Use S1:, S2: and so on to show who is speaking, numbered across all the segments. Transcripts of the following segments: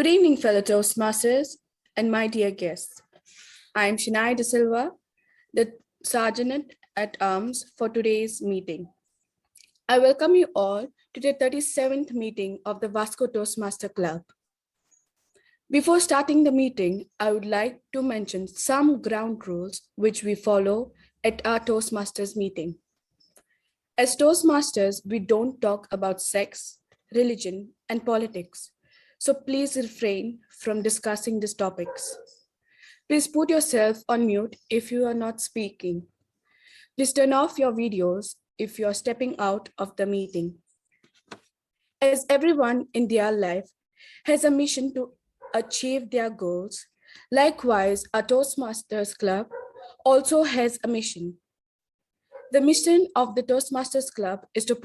S1: Good evening, fellow Toastmasters and my dear guests. I am Shania De Silva, the Sergeant at Arms for today's meeting. I welcome you all to the 37th meeting of the Vasco Toastmaster Club. Before starting the meeting, I would like to mention some ground rules which we follow at our Toastmasters meeting. As Toastmasters, we don't talk about sex, religion, and politics. So please refrain from discussing these topics. Please put yourself on mute if you are not speaking. Please turn off your videos if you are stepping out of the meeting. As everyone in their life has a mission to achieve their goals, likewise, our Toastmasters Club also has a mission. The mission of the Toastmasters Club is to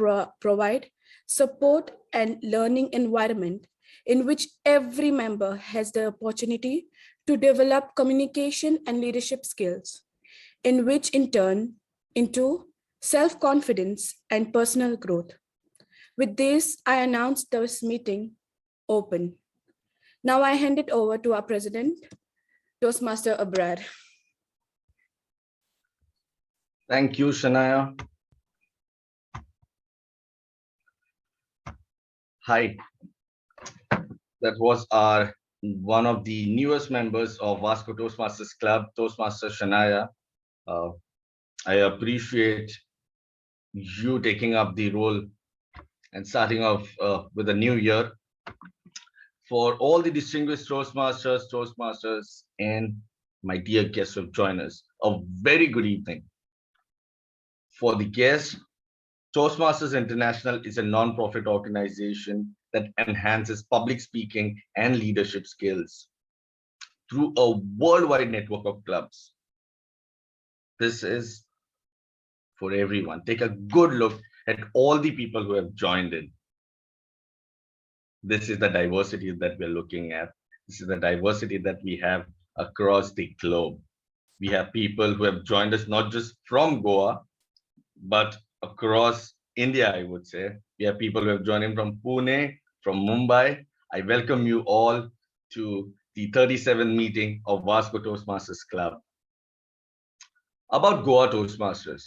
S1: provide support and learning environment in which every member has the opportunity to develop communication and leadership skills, in which in turn into self-confidence and personal growth. With this, I announce this meeting open. Now I hand it over to our president, Toastmaster Abrad.
S2: Thank you, Shania. Hi. That was one of the newest members of Vasco Toastmasters Club, Toastmaster Shania. I appreciate you taking up the role and starting off with a new year. For all the distinguished Toastmasters, and my dear guests who have joined us, a very good evening. For the guests, Toastmasters International is a non-profit organization that enhances public speaking and leadership skills through a worldwide network of clubs. This is for everyone. Take a good look at all the people who have joined in. This is the diversity that we're looking at. This is the diversity that we have across the globe. We have people who have joined us not just from Goa, but across India, I would say. We have people who have joined in from Pune, from Mumbai. I welcome you all to the 37th meeting of Vasco Toastmasters Club. About Goa Toastmasters.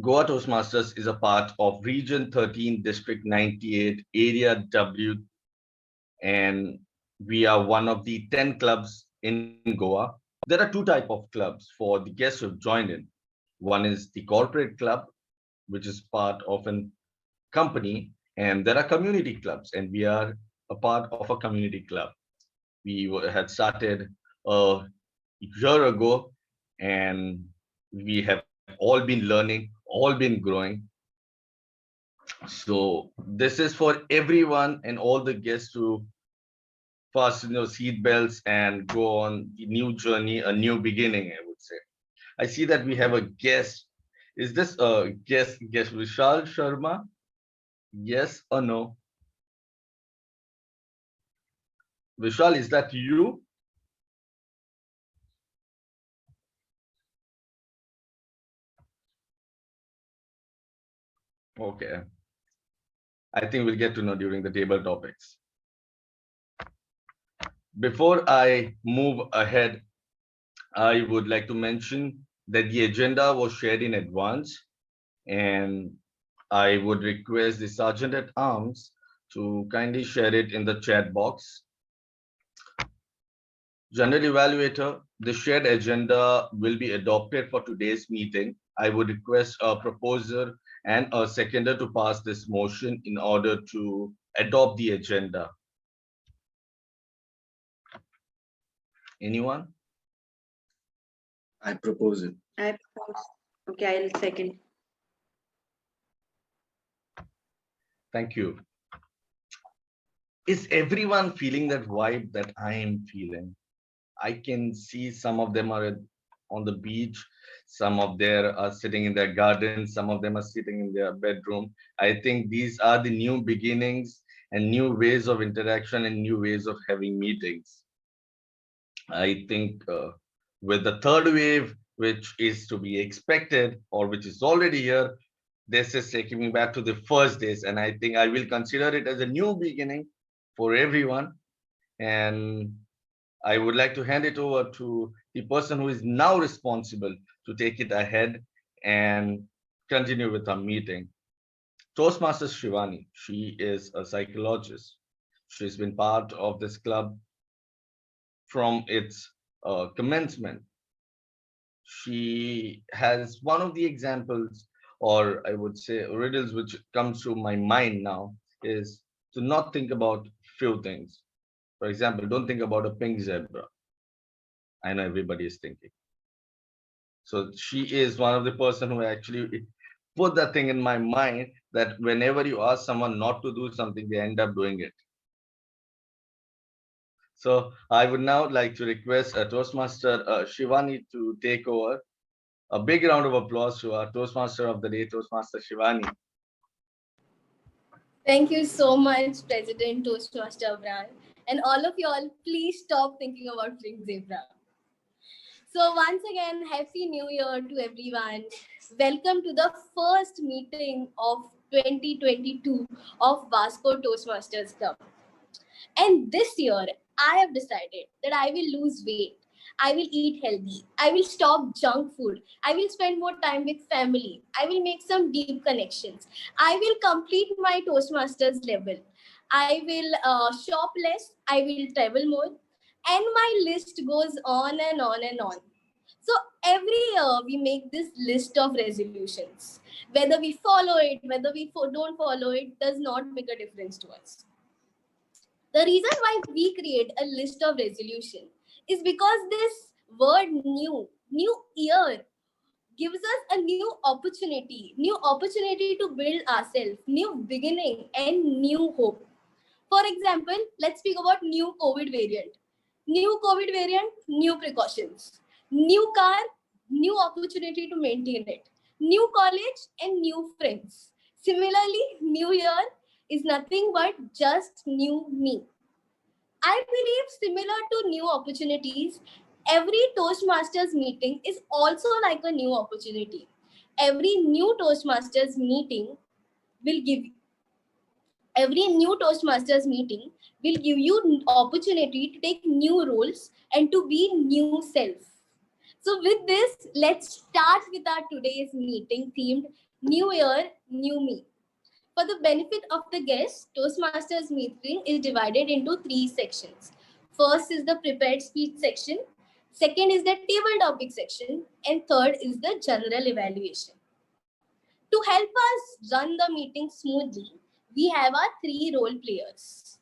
S2: Goa Toastmasters is a part of Region 13, District 98, Area W, and we are one of the 10 clubs in Goa. There are two types of clubs for the guests who have joined in. One is the corporate club, which is part of a company, and there are community clubs, and we are a part of a community club. We had started a year ago, and we have all been learning, all been growing. So this is for everyone and all the guests to fasten your seat belts and go on a new journey, a new beginning, I would say. I see that we have a guest. Is this a guest Vishal Sharma? Yes or no? Vishal, is that you? Okay. I think we'll get to know during the table topics. Before I move ahead, I would like to mention that the agenda was shared in advance, and I would request the Sergeant at Arms to kindly share it in the chat box. General Evaluator, the shared agenda will be adopted for today's meeting. I would request a proposer and a seconder to pass this motion in order to adopt the agenda. Anyone?
S3: I propose it.
S4: I propose. Okay, I'll second.
S2: Thank you. Is everyone feeling that vibe that I am feeling? I can see some of them are on the beach, some of them are sitting in their garden, some of them are sitting in their bedroom. I think these are the new beginnings and new ways of interaction and new ways of having meetings. I think with the third wave, which is to be expected or which is already here, this is taking me back to the first days, and I think I will consider it as a new beginning for everyone. And I would like to hand it over to the person who is now responsible to take it ahead and continue with our meeting. Toastmaster Shivani, she is a psychologist. She's been part of this club from its commencement. She has one of the examples, or I would say riddles, which comes to my mind now is to not think about few things. For example, don't think about a pink zebra. I know everybody is thinking. So she is one of the person who actually put that thing in my mind that whenever you ask someone not to do something, they end up doing it. So I would now like to request Toastmaster Shivani to take over. A big round of applause to our Toastmaster of the day, Toastmaster Shivani.
S5: Thank you so much, President Toastmaster Abraham. And all of y'all, please stop thinking about pink zebra. So once again, Happy New Year to everyone. Welcome to the first meeting of 2022 of Vasco Toastmasters Club. And this year, I have decided that I will lose weight. I will eat healthy. I will stop junk food. I will spend more time with family. I will make some deep connections. I will complete my Toastmasters level. I will shop less. I will travel more. And my list goes on and on and on. So every year we make this list of resolutions. Whether we follow it, whether we don't follow it, does not make a difference to us. The reason why we create a list of resolution is because this word new year gives us a new opportunity to build ourselves, new beginning and new hope. For example, let's speak about new COVID variant. New COVID variant, new precautions. New car, new opportunity to maintain it. New college and new friends. Similarly, new year is nothing but just new me. I believe similar to new opportunities, every Toastmasters meeting is also like a new opportunity. Every new Toastmasters meeting will give you opportunity to take new roles and to be new self. So with this, let's start with our today's meeting themed New Year, New Me. For the benefit of the guests, Toastmasters meeting is divided into 3 sections. First is the prepared speech section, second is the table topic section, and third is the general evaluation. To help us run the meeting smoothly, we have our 3 role players.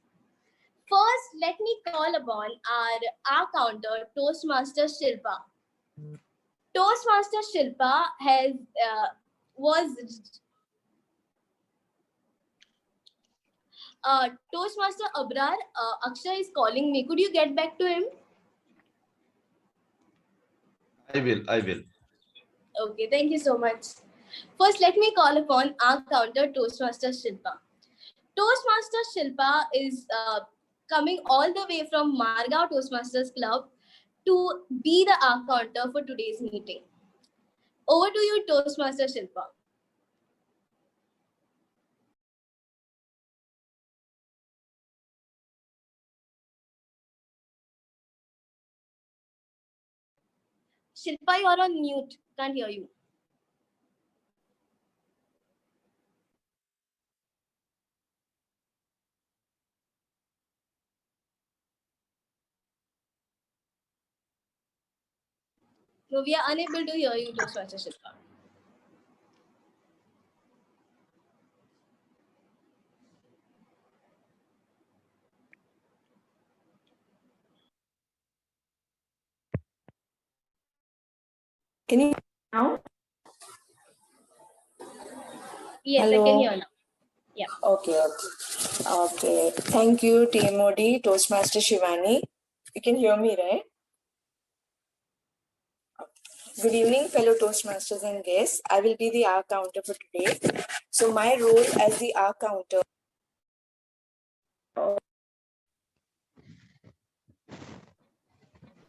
S5: First, let me call upon our counter, Toastmaster Shilpa. Toastmaster Shilpa Toastmaster Abrar, Akshay is calling me. Could you get back to him?
S2: I will.
S5: Okay, thank you so much. First, let me call upon our counter, Toastmaster Shilpa. Toastmaster Shilpa is coming all the way from Margao Toastmasters Club to be the our counter for today's meeting. Over to you, Toastmaster Shilpa. Shilpa, you are on mute. Can't hear you. No, we are unable to hear you, Toastmaster Shilpa.
S1: Can you now?
S5: Yes,
S1: Hello.
S5: I can hear now. Yeah.
S1: Okay. Thank you, TMOD, Toastmaster Shivani. You can hear me, right? Good evening, fellow Toastmasters and guests. I will be the R counter for today. So my role as the R counter.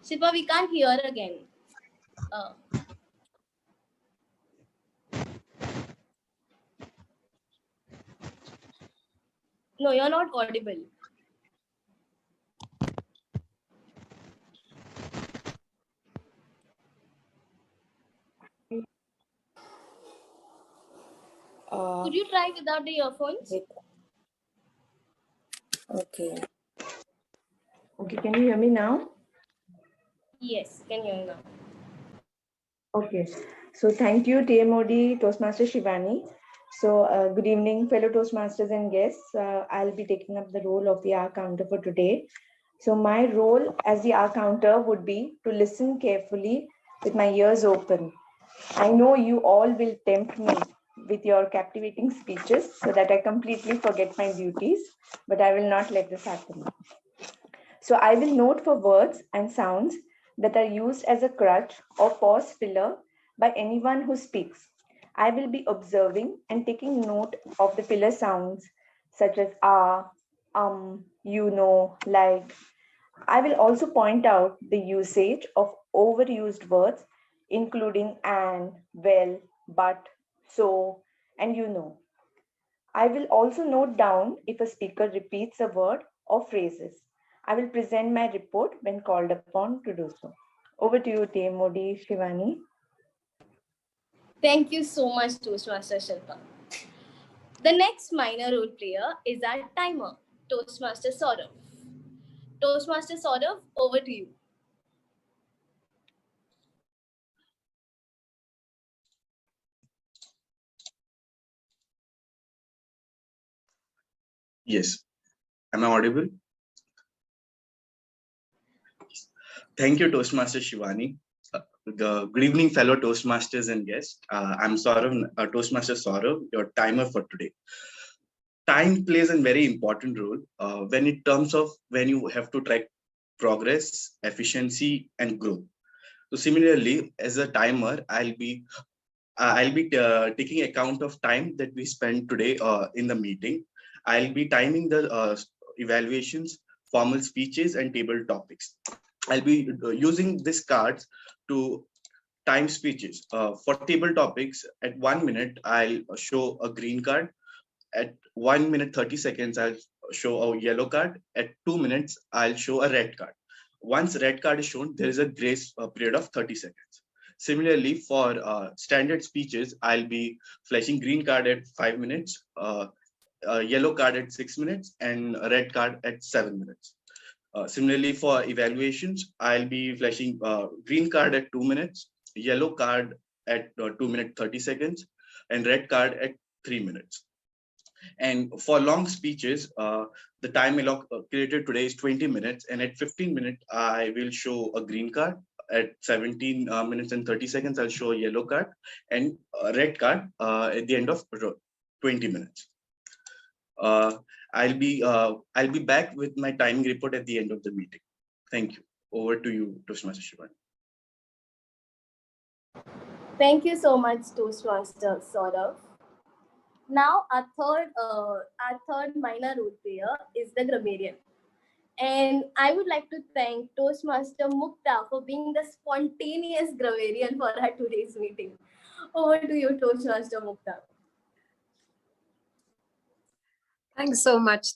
S5: Shilpa, we can't hear again. No, you're not audible. Could you try without the earphones?
S4: Okay. Okay, can you hear me now?
S5: Yes, can hear now.
S4: Okay. So thank you, TMOD Toastmaster Shivani. So good evening, fellow Toastmasters and guests. I'll be taking up the role of the hour counter for today. So my role as the hour counter would be to listen carefully with my ears open. I know you all will tempt me with your captivating speeches so that I completely forget my duties, but I will not let this happen. So I will note for words and sounds that are used as a crutch or pause filler by anyone who speaks. I will be observing and taking note of the filler sounds such as you know, like. I will also point out the usage of overused words, including and, well, but, so, and you know. I will also note down if a speaker repeats a word or phrases. I will present my report when called upon to do so. Over to you, TMOD Shivani.
S5: Thank you so much, Toastmaster Shilpa. The next minor role player is our timer, Toastmaster Saurav. Toastmaster Saurav, over to you.
S3: Yes. Am I audible? Thank you, Toastmaster Shivani. Good evening, fellow Toastmasters and guests. I'm Saurav, Toastmaster Saurav, your timer for today. Time plays a very important role when in terms of when you have to track progress, efficiency, and growth. So similarly, as a timer, I'll be taking account of time that we spend today in the meeting. I'll be timing the evaluations, formal speeches, and table topics. I'll be using these cards to time speeches. For table topics, at 1 minute, I'll show a green card. At 1 minute 30 seconds, I'll show a yellow card. At 2 minutes, I'll show a red card. Once red card is shown, there is a grace period of 30 seconds. Similarly, for standard speeches, I'll be flashing green card at 5 minutes, yellow card at 6 minutes, and a red card at 7 minutes. Similarly, for evaluations, I'll be flashing green card at 2 minutes, yellow card at 2 minutes 30 seconds, and red card at 3 minutes. And for long speeches, the time created today is 20 minutes, and at 15 minutes, I will show a green card. At 17 minutes and 30 seconds, I'll show a yellow card, and a red card at the end of 20 minutes. I'll be back with my timing report at the end of the meeting. Thank you. Over to you, Toastmaster Shivani.
S5: Thank you so much, Toastmaster Saurav. Now, our third minor role player is the grammarian. And I would like to thank Toastmaster Mukta for being the spontaneous grammarian for our today's meeting. Over to you, Toastmaster Mukta.
S6: Thanks so much,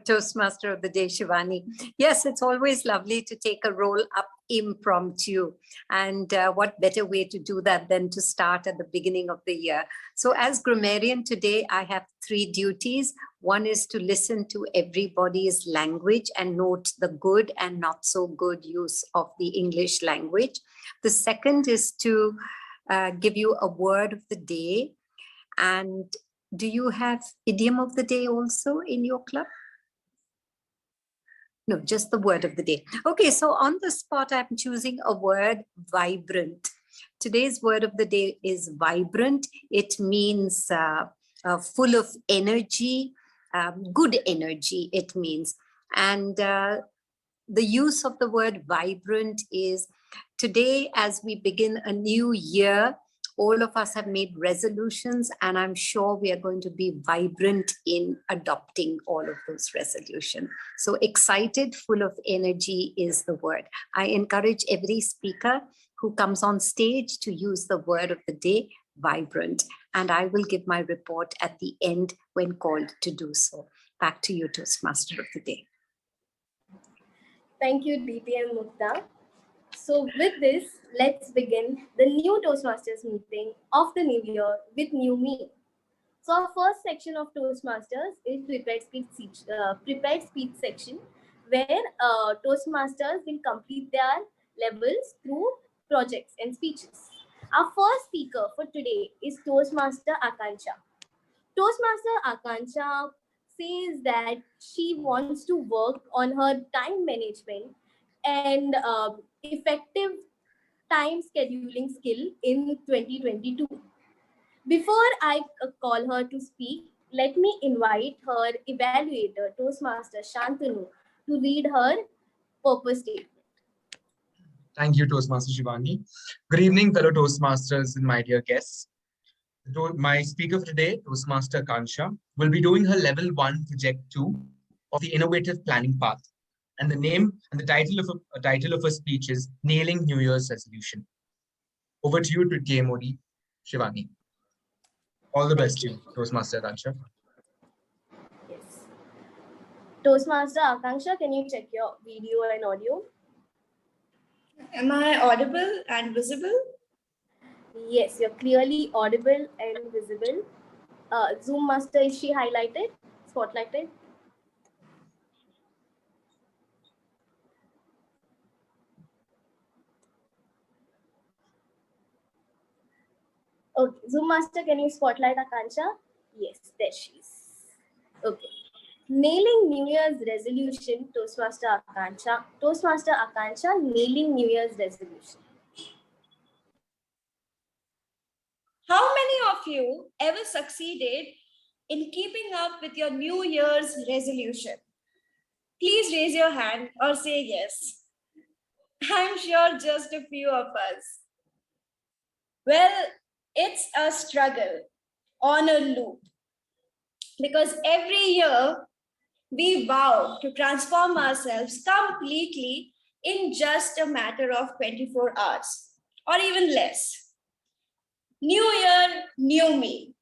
S6: Toastmaster of the Day, Shivani. Yes, it's always lovely to take a roll up impromptu. And what better way to do that than to start at the beginning of the year? So as grammarian today, I have 3 duties. One is to listen to everybody's language and note the good and not so good use of the English language. The second is to give you a word of the day. And do you have idiom of the day also in your club? No, just the word of the day. Okay, so on the spot, I'm choosing a word, vibrant. Today's word of the day is vibrant. It means full of energy, good energy, it means. And the use of the word vibrant is today, as we begin a new year, all of us have made resolutions, and I'm sure we are going to be vibrant in adopting all of those resolutions. So excited, full of energy is the word. I encourage every speaker who comes on stage to use the word of the day, vibrant. And I will give my report at the end when called to do so. Back to you, Toastmaster of the Day.
S5: Thank you, DT and Mukta. So with this, let's begin the new Toastmasters meeting of the new year with new me. So our first section of Toastmasters is prepared speech section, where Toastmasters will complete their levels through projects and speeches. Our first speaker for today is Toastmaster Akancha. Toastmaster Akancha says that she wants to work on her time management and effective time scheduling skill in 2022. Before I call her to speak, let me invite her evaluator, Toastmaster Shantanu, to read her purpose statement.
S7: Thank you, Toastmaster Shivani. Good evening, fellow Toastmasters and my dear guests. My speaker for today, Toastmaster Akancha, will be doing her level 1 project 2 of the innovative planning path. And the name and the title of her speech is Nailing New Year's Resolution. Over to you to TMOD, Shivani. All the best to you, Toastmaster Akancha.
S5: Yes. Toastmaster Akanksha, can you check your video and audio?
S8: Am I audible and visible?
S5: Yes, you're clearly audible and visible. Zoom master, is she highlighted, spotlighted? Okay, Zoom master, can you spotlight Akanksha? Yes, there she is. Okay. Nailing New Year's resolution, Toastmaster Akancha. Toastmaster Akancha, nailing New Year's resolution.
S8: How many of you ever succeeded in keeping up with your New Year's resolution? Please raise your hand or say yes. I'm sure just a few of us. Well, it's a struggle on a loop because every year we vow to transform ourselves completely in just a matter of 24 hours or even less. New year, new me.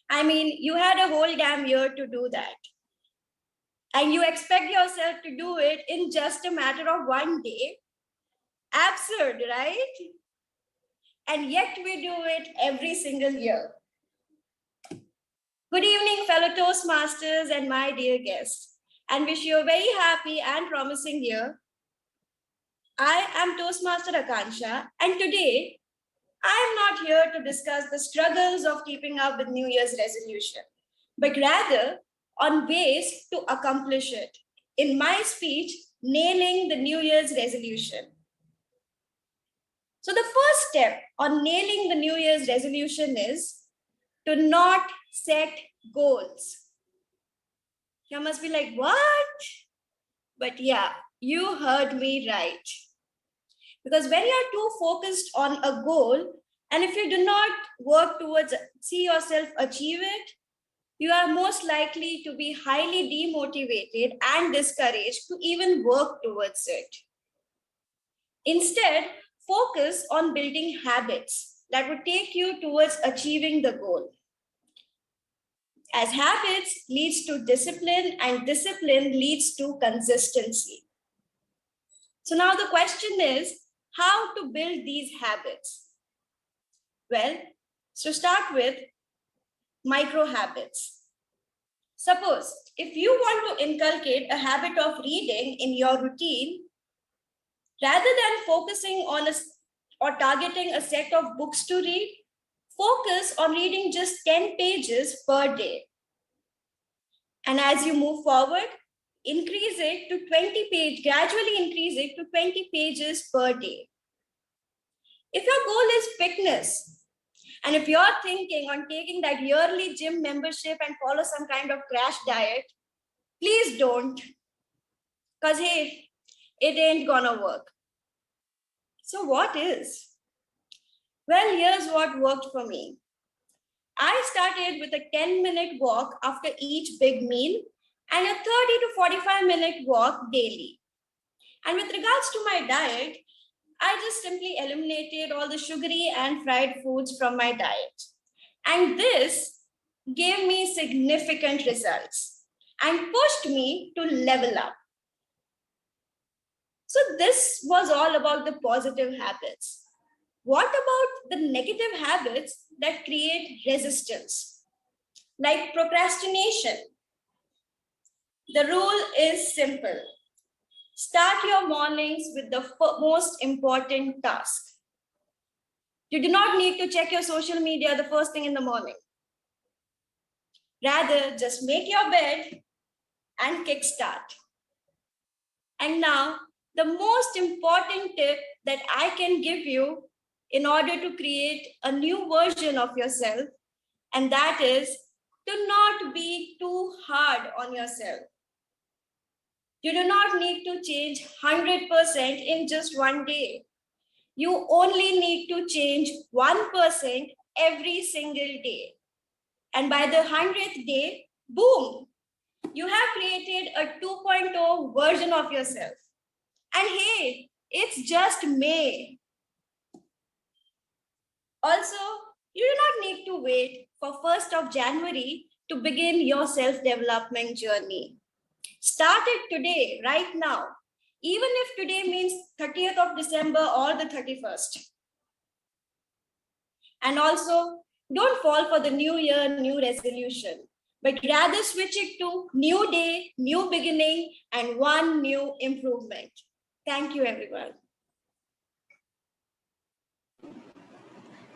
S8: I mean, you had a whole damn year to do that. And you expect yourself to do it in just a matter of one day? Absurd, right? And yet we do it every single year. Good evening, fellow Toastmasters and my dear guests, and wish you a very happy and promising year. I am Toastmaster Akancha, and today I am not here to discuss the struggles of keeping up with New Year's resolution, but rather on ways to accomplish it. In my speech, nailing the New Year's resolution. So the first step on nailing the New Year's resolution is to not set goals. You must be like, what? But yeah, you heard me right. Because when you're too focused on a goal, and if you do not work towards, see yourself achieve it, you are most likely to be highly demotivated and discouraged to even work towards it. Instead, focus on building habits that would take you towards achieving the goal. As habits leads to discipline and discipline leads to consistency. So now the question is, how to build these habits? Well, so start with micro habits. Suppose if you want to inculcate a habit of reading in your routine, rather than focusing on or targeting a set of books to read, focus on reading just 10 pages per day. And as you move forward, increase it to 20 pages, gradually increase it to 20 pages per day. If your goal is fitness, and if you're thinking on taking that yearly gym membership and follow some kind of crash diet, please don't. Because hey, it ain't gonna work. So what is? Well, here's what worked for me. I started with a 10-minute walk after each big meal and a 30 to 45-minute walk daily. And with regards to my diet, I just simply eliminated all the sugary and fried foods from my diet. And this gave me significant results and pushed me to level up. So this was all about the positive habits. What about the negative habits that create resistance? like procrastination. The rule is simple. Start your mornings with the most important task. You do not need to check your social media the first thing in the morning. Rather, just make your bed and kickstart. And now, the most important tip that I can give you in order to create a new version of yourself, and that is to not be too hard on yourself. You do not need to change 100% in just one day. You only need to change 1% every single day. And by the 100th day, boom, you have created a 2.0 version of yourself. And hey, it's just May. Also, you do not need to wait for 1st of January to begin your self-development journey. Start it today, right now, even if today means 30th of December or the 31st. And also, don't fall for the new year, new resolution, but rather switch it to new day, new beginning, and one new improvement. Thank you, everyone.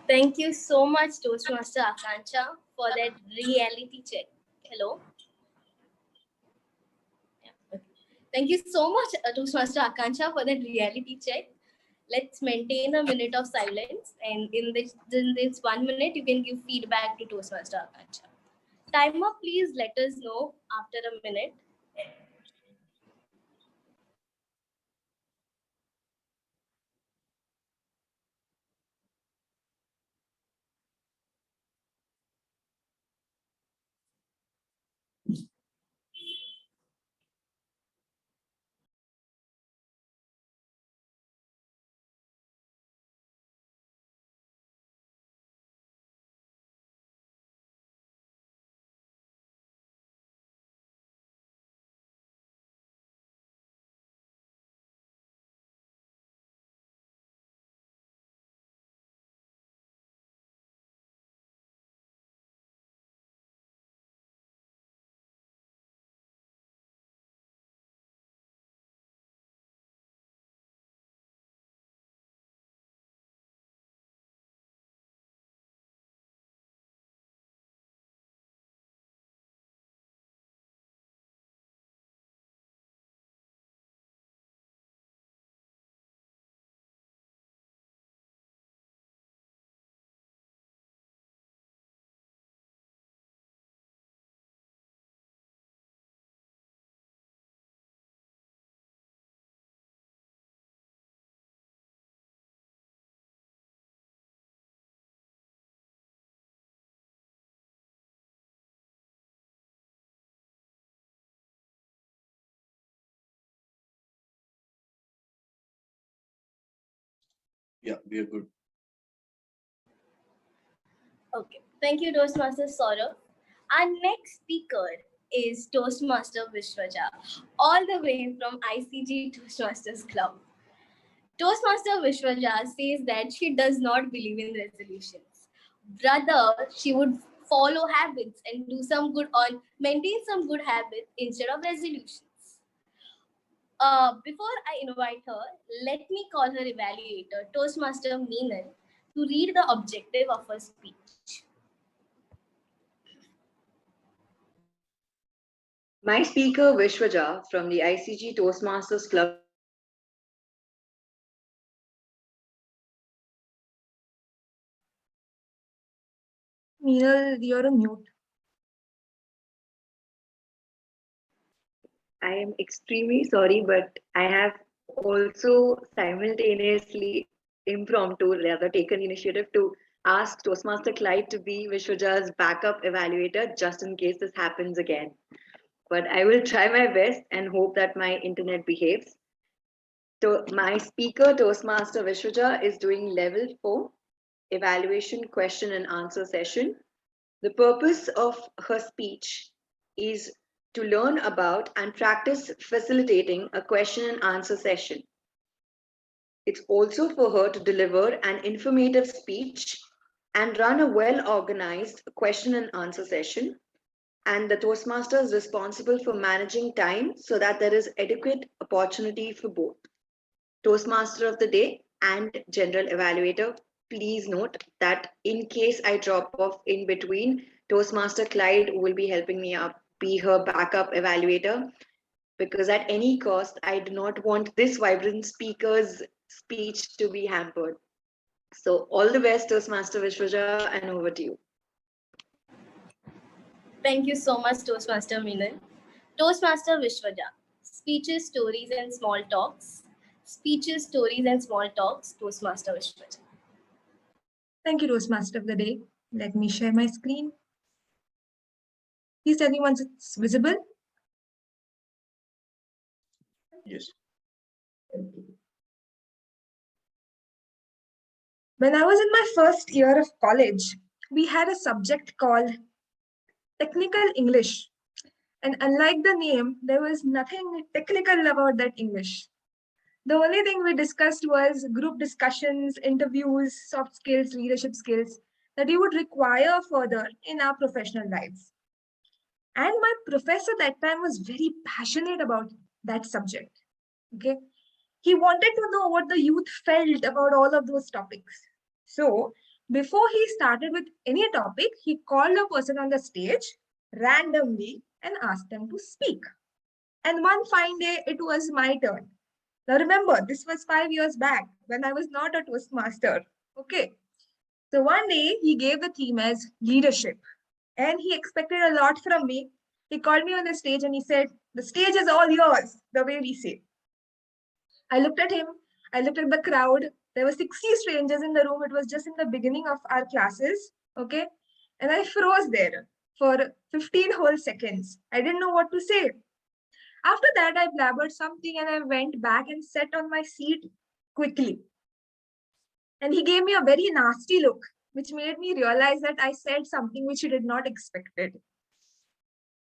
S5: Thank you so much, Toastmaster Akancha, for that reality check. Hello. Thank you so much, Toastmaster Akancha, for that reality check. Let's maintain a minute of silence, and in this 1 minute, you can give feedback to Toastmaster Akancha. Timer, please let us know after a minute.
S3: Yeah, we are good.
S5: Okay, thank you, Toastmaster Saurav. Our next speaker is Toastmaster Vishwaja, all the way from ICG Toastmasters Club. Toastmaster Vishwaja says that she does not believe in resolutions. Rather, she would follow habits and do some good on maintain some good habits instead of resolutions. Before I invite her, let me call her evaluator, Toastmaster Meenan, to read the objective of her speech.
S9: My speaker, Vishwaja, from the ICG Toastmasters Club.
S4: Meenal, you're on mute.
S9: I am extremely sorry, but I have also simultaneously rather taken initiative to ask Toastmaster Clyde to be Vishwaja's backup evaluator just in case this happens again. But I will try my best and hope that my internet behaves. So my speaker, Toastmaster Vishwaja, is doing level 4 evaluation question and answer session. The purpose of her speech is to learn about and practice facilitating a question and answer session. It's also for her to deliver an informative speech and run a well-organized question and answer session and the Toastmaster is responsible for managing time so that there is adequate opportunity for both. Toastmaster of the day and general evaluator. Please note that in case I drop off in between, Toastmaster Clyde will be helping me up, be her backup evaluator, because at any cost, I do not want this vibrant speaker's speech to be hampered. So all the best, Toastmaster Vishwaja, and over to you.
S5: Thank you so much, Toastmaster Meenal. Toastmaster Vishwaja. Speeches, stories, and small talks. Speeches, stories, and small talks. Toastmaster Vishwaja.
S10: Thank you, Toastmaster of the day. Let me share my screen. Please tell me once it's visible.
S3: Yes.
S10: When I was in my first year of college, we had a subject called Technical English. And unlike the name, there was nothing technical about that English. The only thing we discussed was group discussions, interviews, soft skills, leadership skills that we would require further in our professional lives. And my professor that time was very passionate about that subject. Okay. He wanted to know what the youth felt about all of those topics. So before he started with any topic, he called a person on the stage randomly and asked them to speak. And one fine day, it was my turn. Now remember, this was 5 years back when I was not a Toastmaster. Okay. So one day he gave the theme as leadership and he expected a lot from me. He called me on the stage and he said, the stage is all yours, the way we say. I looked at him, I looked at the crowd. There were 60 strangers in the room. It was just in the beginning of our classes, okay? And I froze there for 15 whole seconds. I didn't know what to say. After that, I blabbered something and I went back and sat on my seat quickly. And he gave me a very nasty look, which made me realize that I said something which he did not expect.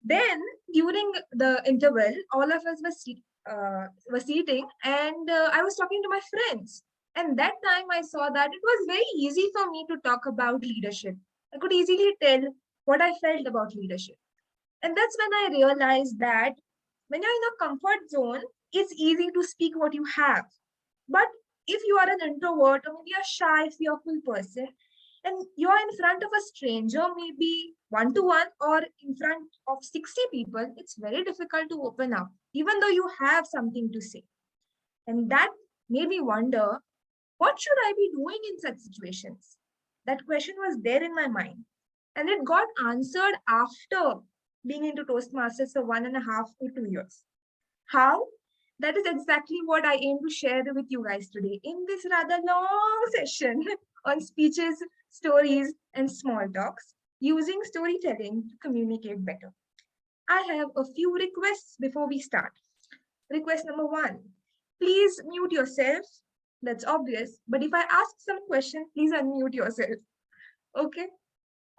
S10: Then, during the interval, all of us were seating and I was talking to my friends. And that time I saw that it was very easy for me to talk about leadership. I could easily tell what I felt about leadership. And that's when I realized that when you're in a comfort zone, it's easy to speak what you have. But if you are an introvert or maybe a shy, fearful person, and you're in front of a stranger, maybe one-to-one or in front of 60 people, it's very difficult to open up, even though you have something to say. And that made me wonder, what should I be doing in such situations? That question was there in my mind. And it got answered after being into Toastmasters for 1.5 to 2 years. How? That is exactly what I aim to share with you guys today in this rather long session on speeches, stories, and small talks using storytelling to communicate better. I have a few requests before we start. Request number 1, please mute yourself. That's obvious, but if I ask some question, please unmute yourself. Okay.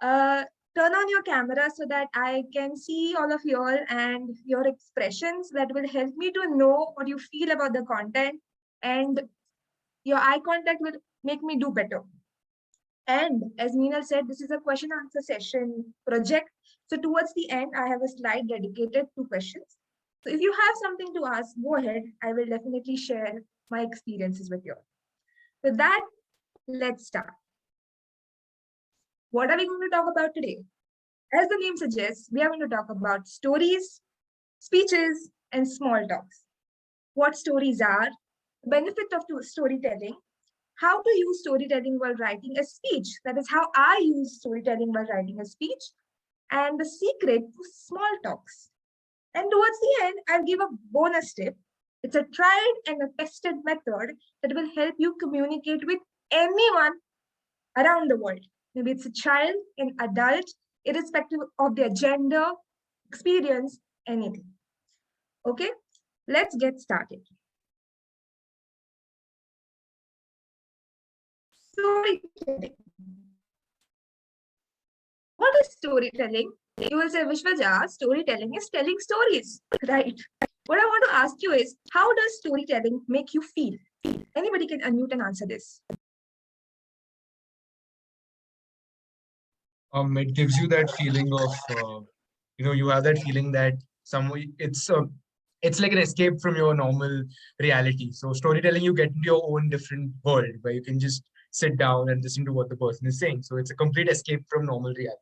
S10: Turn on your camera so that I can see all of you all and your expressions. That will help me to know what you feel about the content, and your eye contact will make me do better. And as Meenal said, this is a question answer session project. So towards the end, I have a slide dedicated to questions. So if you have something to ask, go ahead. I will definitely share my experiences with you. With that, let's start. What are we going to talk about today? As the name suggests, we are going to talk about stories, speeches, and small talks. What stories are, the benefit of storytelling, how to use storytelling while writing a speech. That is how I use storytelling while writing a speech, and the secret to small talks. And towards the end, I'll give a bonus tip. It's a tried and a tested method that will help you communicate with anyone around the world. Maybe it's a child, an adult, irrespective of their gender, experience, anything. Okay, let's get started. Storytelling. What is storytelling? You will say, Vishwaja, storytelling is telling stories, right? What I want to ask you is, how does storytelling make you feel? Anybody can unmute and answer this.
S7: It gives you that feeling of you have that feeling that it's like an escape from your normal reality. So storytelling, you get into your own different world where you can just sit down and listen to what the person is saying. So it's a complete escape from normal reality.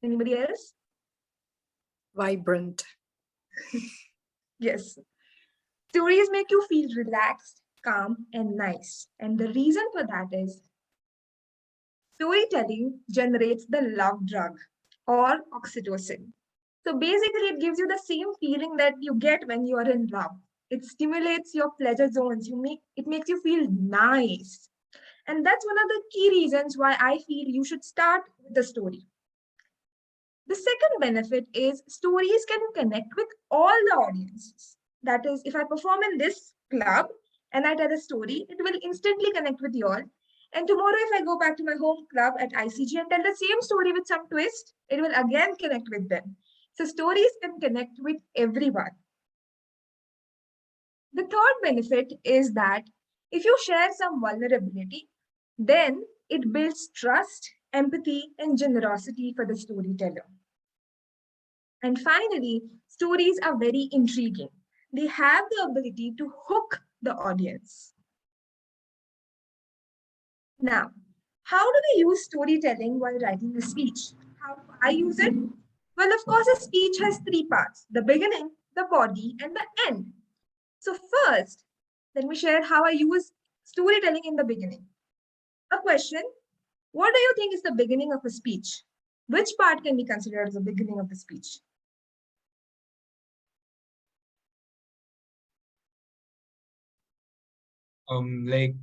S10: Anybody else?
S6: Vibrant.
S10: Yes. Stories make you feel relaxed, calm, and nice. And the reason for that is storytelling generates the love drug or oxytocin. So basically, it gives you the same feeling that you get when you are in love. It stimulates your pleasure zones. It makes you feel nice. And that's one of the key reasons why I feel you should start with the story. The second benefit is stories can connect with all the audiences. That is, if I perform in this club and I tell a story, it will instantly connect with you all. And tomorrow, if I go back to my home club at ICG and tell the same story with some twist, it will again connect with them. So stories can connect with everyone. The third benefit is that if you share some vulnerability, then it builds trust, empathy, and generosity for the storyteller. And finally, stories are very intriguing. They have the ability to hook the audience. Now, how do we use storytelling while writing a speech? How do I use it? Well, of course, a speech has three parts: the beginning, the body, and the end. So first, let me share how I use storytelling in the beginning. A question: what do you think is the beginning of a speech? Which part can be considered as the beginning of the speech?
S7: Like,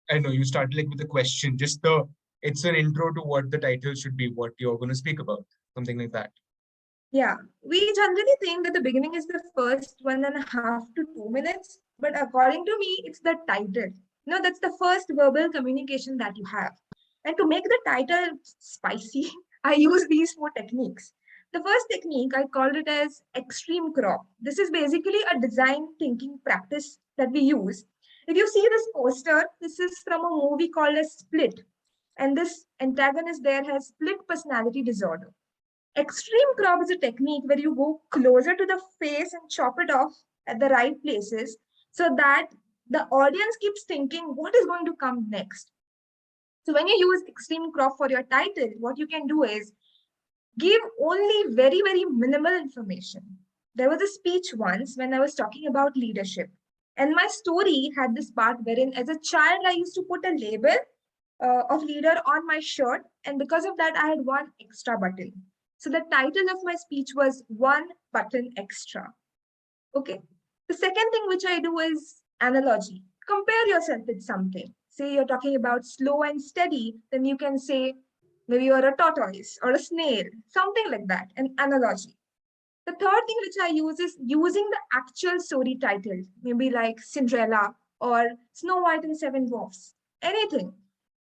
S7: I know you started like with a question, it's an intro to what the title should be, what you're going to speak about, something like that.
S10: Yeah, we generally think that the beginning is the first 1.5 to 2 minutes, but according to me, it's the title. No, that's the first verbal communication that you have. And to make the title spicy, I use these 4 techniques. The first technique, I called it as extreme crop. This is basically a design thinking practice that we use. If you see this poster, this is from a movie called as Split. And this antagonist there has split personality disorder. Extreme crop is a technique where you go closer to the face and chop it off at the right places so that the audience keeps thinking what is going to come next. So when you use extreme crop for your title, what you can do is give only very, very minimal information. There was a speech once when I was talking about leadership. And my story had this part wherein as a child, I used to put a label of leader on my shirt. And because of that, I had one extra button. So the title of my speech was One Button Extra. Okay. The second thing which I do is analogy. Compare yourself with something. Say you're talking about slow and steady, then you can say maybe you're a tortoise or a snail, something like that, an analogy. The third thing which I use is using the actual story title, maybe like Cinderella or Snow White and Seven Dwarfs, anything.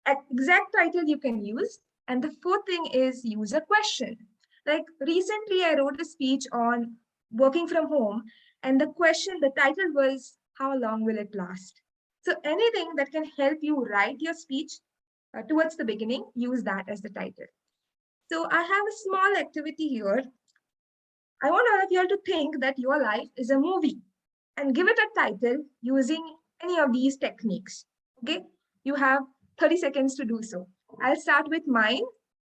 S10: Exact title you can use. And the fourth thing is use a question. Like recently I wrote a speech on working from home, and the title was, how long will it last? So anything that can help you write your speech towards the beginning, use that as the title. So I have a small activity here. I want all of you all to think that your life is a movie and give it a title using any of these techniques. Okay, you have 30 seconds to do so. I'll start with mine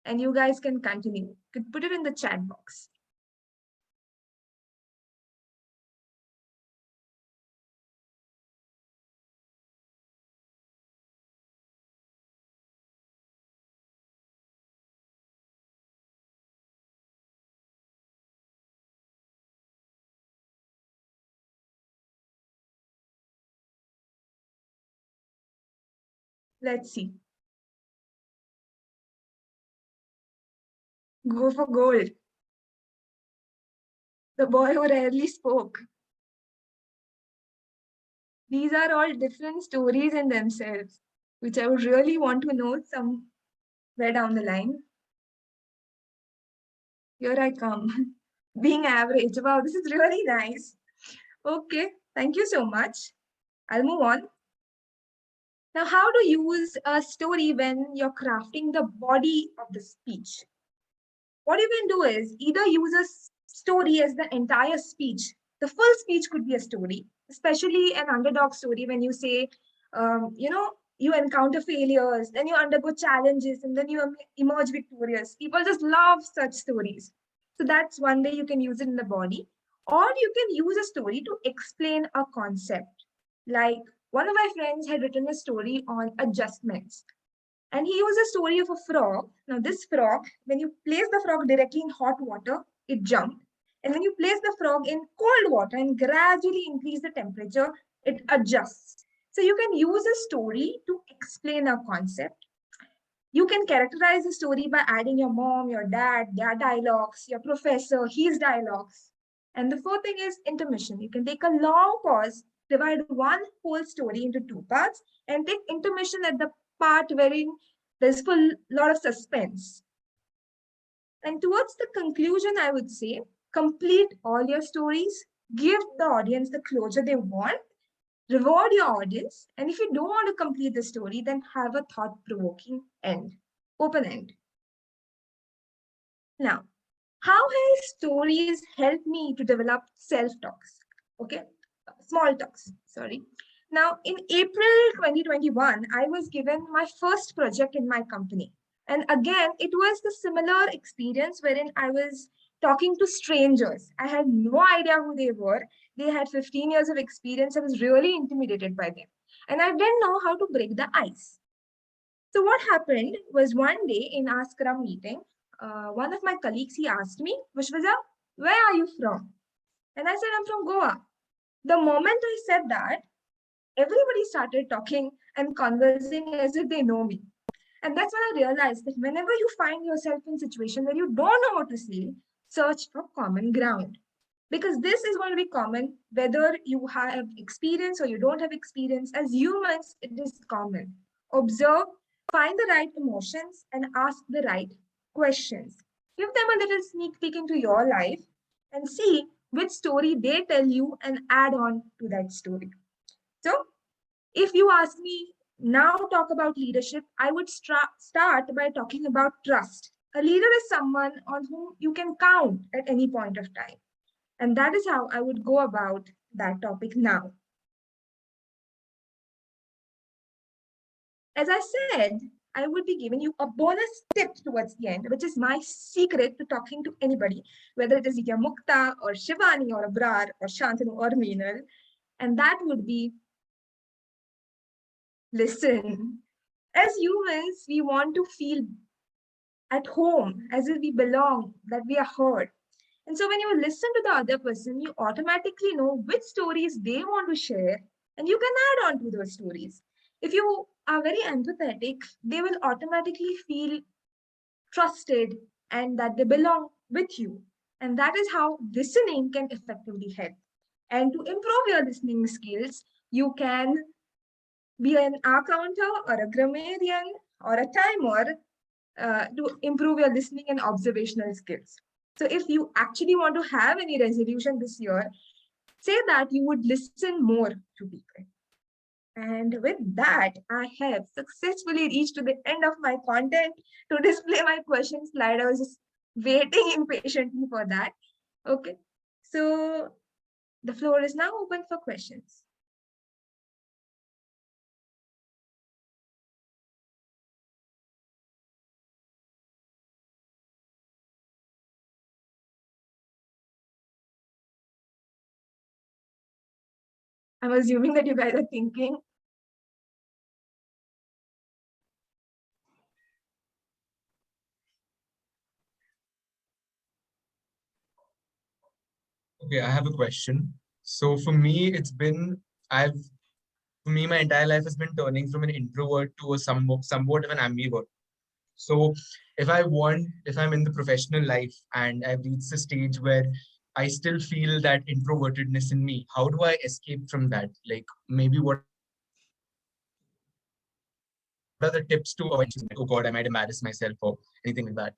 S10: and you guys can continue. You could put it in the chat box. Let's see. Go for gold. The boy who rarely spoke. These are all different stories in themselves, which I would really want to know somewhere down the line. Here I come, being average. Wow, this is really nice. Okay, thank you so much. I'll move on. Now, how to use a story when you're crafting the body of the speech? what you can do is either use a story as the entire speech. The full speech could be a story, especially an underdog story when you say, you encounter failures, then you undergo challenges, and then you emerge victorious. People just love such stories. So that's one way you can use it in the body. Or you can use a story to explain a concept. Like one of my friends had written a story on adjustments. And he used a story of a frog. Now, this frog, when you place the frog directly in hot water, it jumped. And when you place the frog in cold water and gradually increase the temperature, it adjusts. So you can use a story to explain a concept. You can characterize the story by adding your mom, your dad, their dialogues, your professor, his dialogues. And the fourth thing is intermission. You can take a long pause, divide one whole story into two parts, and take intermission at the part wherein there's full lot of suspense. And towards the conclusion, I would say, complete all your stories, give the audience the closure they want, reward your audience, and if you don't want to complete the story, then have a thought-provoking end, open end. Now, how has stories helped me to develop self-talks? Okay, small talks, sorry. Now, in April 2021, I was given my first project in my company. And again, it was the similar experience wherein I was talking to strangers. I had no idea who they were. They had 15 years of experience. I was really intimidated by them. And I didn't know how to break the ice. So what happened was one day in our Scrum meeting, one of my colleagues, he asked me, Vishwaja, where are you from? And I said, I'm from Goa. The moment I said that, everybody started talking and conversing as if they know me. And that's when I realized that whenever you find yourself in a situation where you don't know what to say, search for common ground. Because this is going to be common, whether you have experience or you don't have experience. As humans, it is common. Observe, find the right emotions, and ask the right questions. Give them a little sneak peek into your life and see which story they tell you and add on to that story. So if you ask me now talk about leadership, I would start by talking about trust. A leader is someone on whom you can count at any point of time. And that is how I would go about that topic now. As I said, I would be giving you a bonus tip towards the end, which is my secret to talking to anybody, whether it is Vidya Mukta or Shivani or Abrar or Shantanu or Meenal. And that would be listen. As humans, we want to feel at home, as if we belong, that we are heard. And so when you listen to the other person, you automatically know which stories they want to share, and you can add on to those stories. If you are very empathetic, they will automatically feel trusted and that they belong with you. And that is how listening can effectively help. And to improve your listening skills, you can be an accounter or a grammarian or a timer to improve your listening and observational skills. So if you actually want to have any resolution this year, say that you would listen more to people. And with that, I have successfully reached to the end of my content. To display my question slide, I was just waiting impatiently for that. Okay, so the floor is now open for questions. I'm assuming that you guys are thinking.
S7: Okay, I have a question. So for me, my entire life has been turning from an introvert to a somewhat of an ambivert. So if I'm in the professional life and I've reached a stage where I still feel that introvertedness in me, how do I escape from that? Like maybe what are the tips to avoid, oh God, I might embarrass myself or anything like that?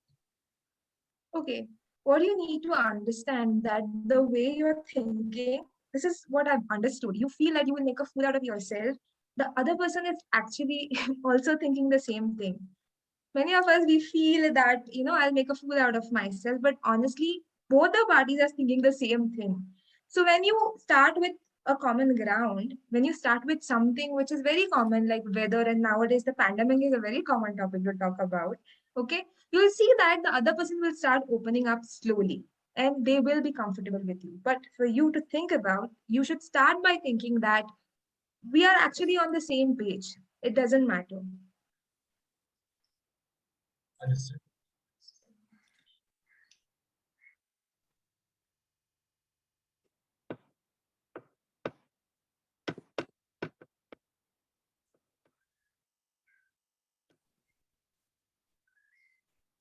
S10: Okay, what you need to understand that the way you're thinking, this is what I've understood. You feel that you will make a fool out of yourself. The other person is actually also thinking the same thing. Many of us, we feel that, I'll make a fool out of myself, but honestly, both the parties are thinking the same thing. So when you start with a common ground, when you start with something which is very common, like weather, and nowadays the pandemic is a very common topic to talk about, okay, you'll see that the other person will start opening up slowly and they will be comfortable with you. But for you to think about, you should start by thinking that we are actually on the same page. It doesn't matter.
S7: Understood.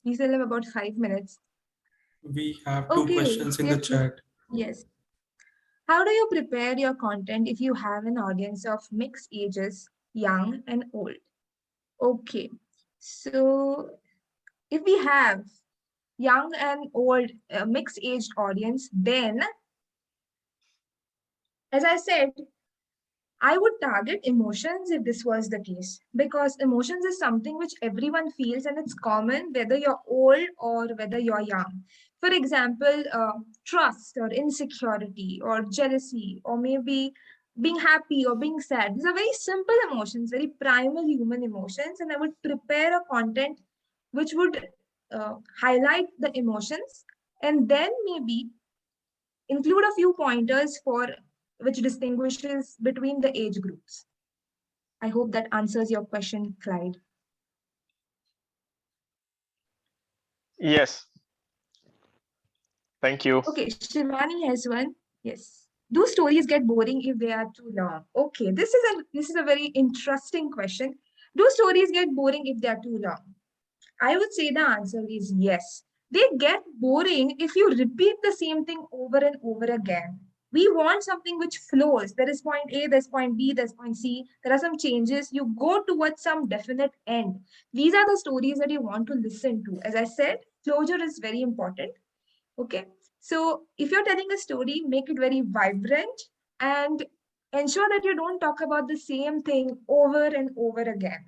S10: We still have about 5 minutes.
S11: We have two
S10: Okay,
S11: questions in the chat.
S10: yes. How do you prepare your content if you have an audience of mixed ages, young and old? Okay, so if we have young and old mixed aged audience, then as I said, I would target emotions if this was the case, because emotions is something which everyone feels and it's common whether you're old or whether you're young. For example, trust or insecurity or jealousy or maybe being happy or being sad. These are very simple emotions, very primal human emotions, and I would prepare a content which would highlight the emotions and then maybe include a few pointers for which distinguishes between the age groups. I hope that answers your question, Clyde.
S12: Yes. Thank you.
S10: Okay, Shivani has one. Yes. Do stories get boring if they are too long? Okay, this is a very interesting question. Do stories get boring if they are too long? I would say the answer is yes. They get boring if you repeat the same thing over and over again. We want something which flows. There is point A, there's point B, there's point C. There are some changes. You go towards some definite end. These are the stories that you want to listen to. As I said, closure is very important. Okay. So if you're telling a story, make it very vibrant and ensure that you don't talk about the same thing over and over again.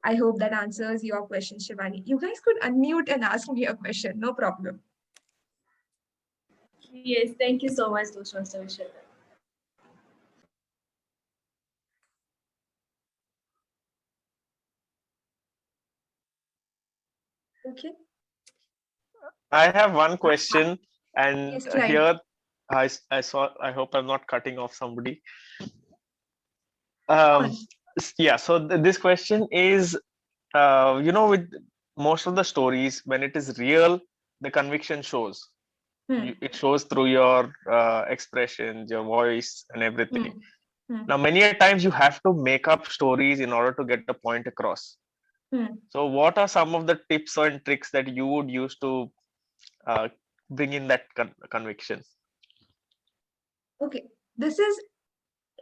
S10: I hope that answers your question, Shivani. You guys could unmute and ask me a question, no problem.
S5: Yes, thank you so much, Toastmaster Vishal.
S10: Okay.
S12: I have one question, and
S10: Yes, Clyde.
S12: here I saw. I hope I'm not cutting off somebody. Yeah. So this question is, with most of the stories, when it is real, the conviction shows. It shows through your expressions, your voice, and everything. Now, many a times you have to make up stories in order to get the point across. So, what are some of the tips and tricks that you would use to bring in that conviction?
S10: Okay, this is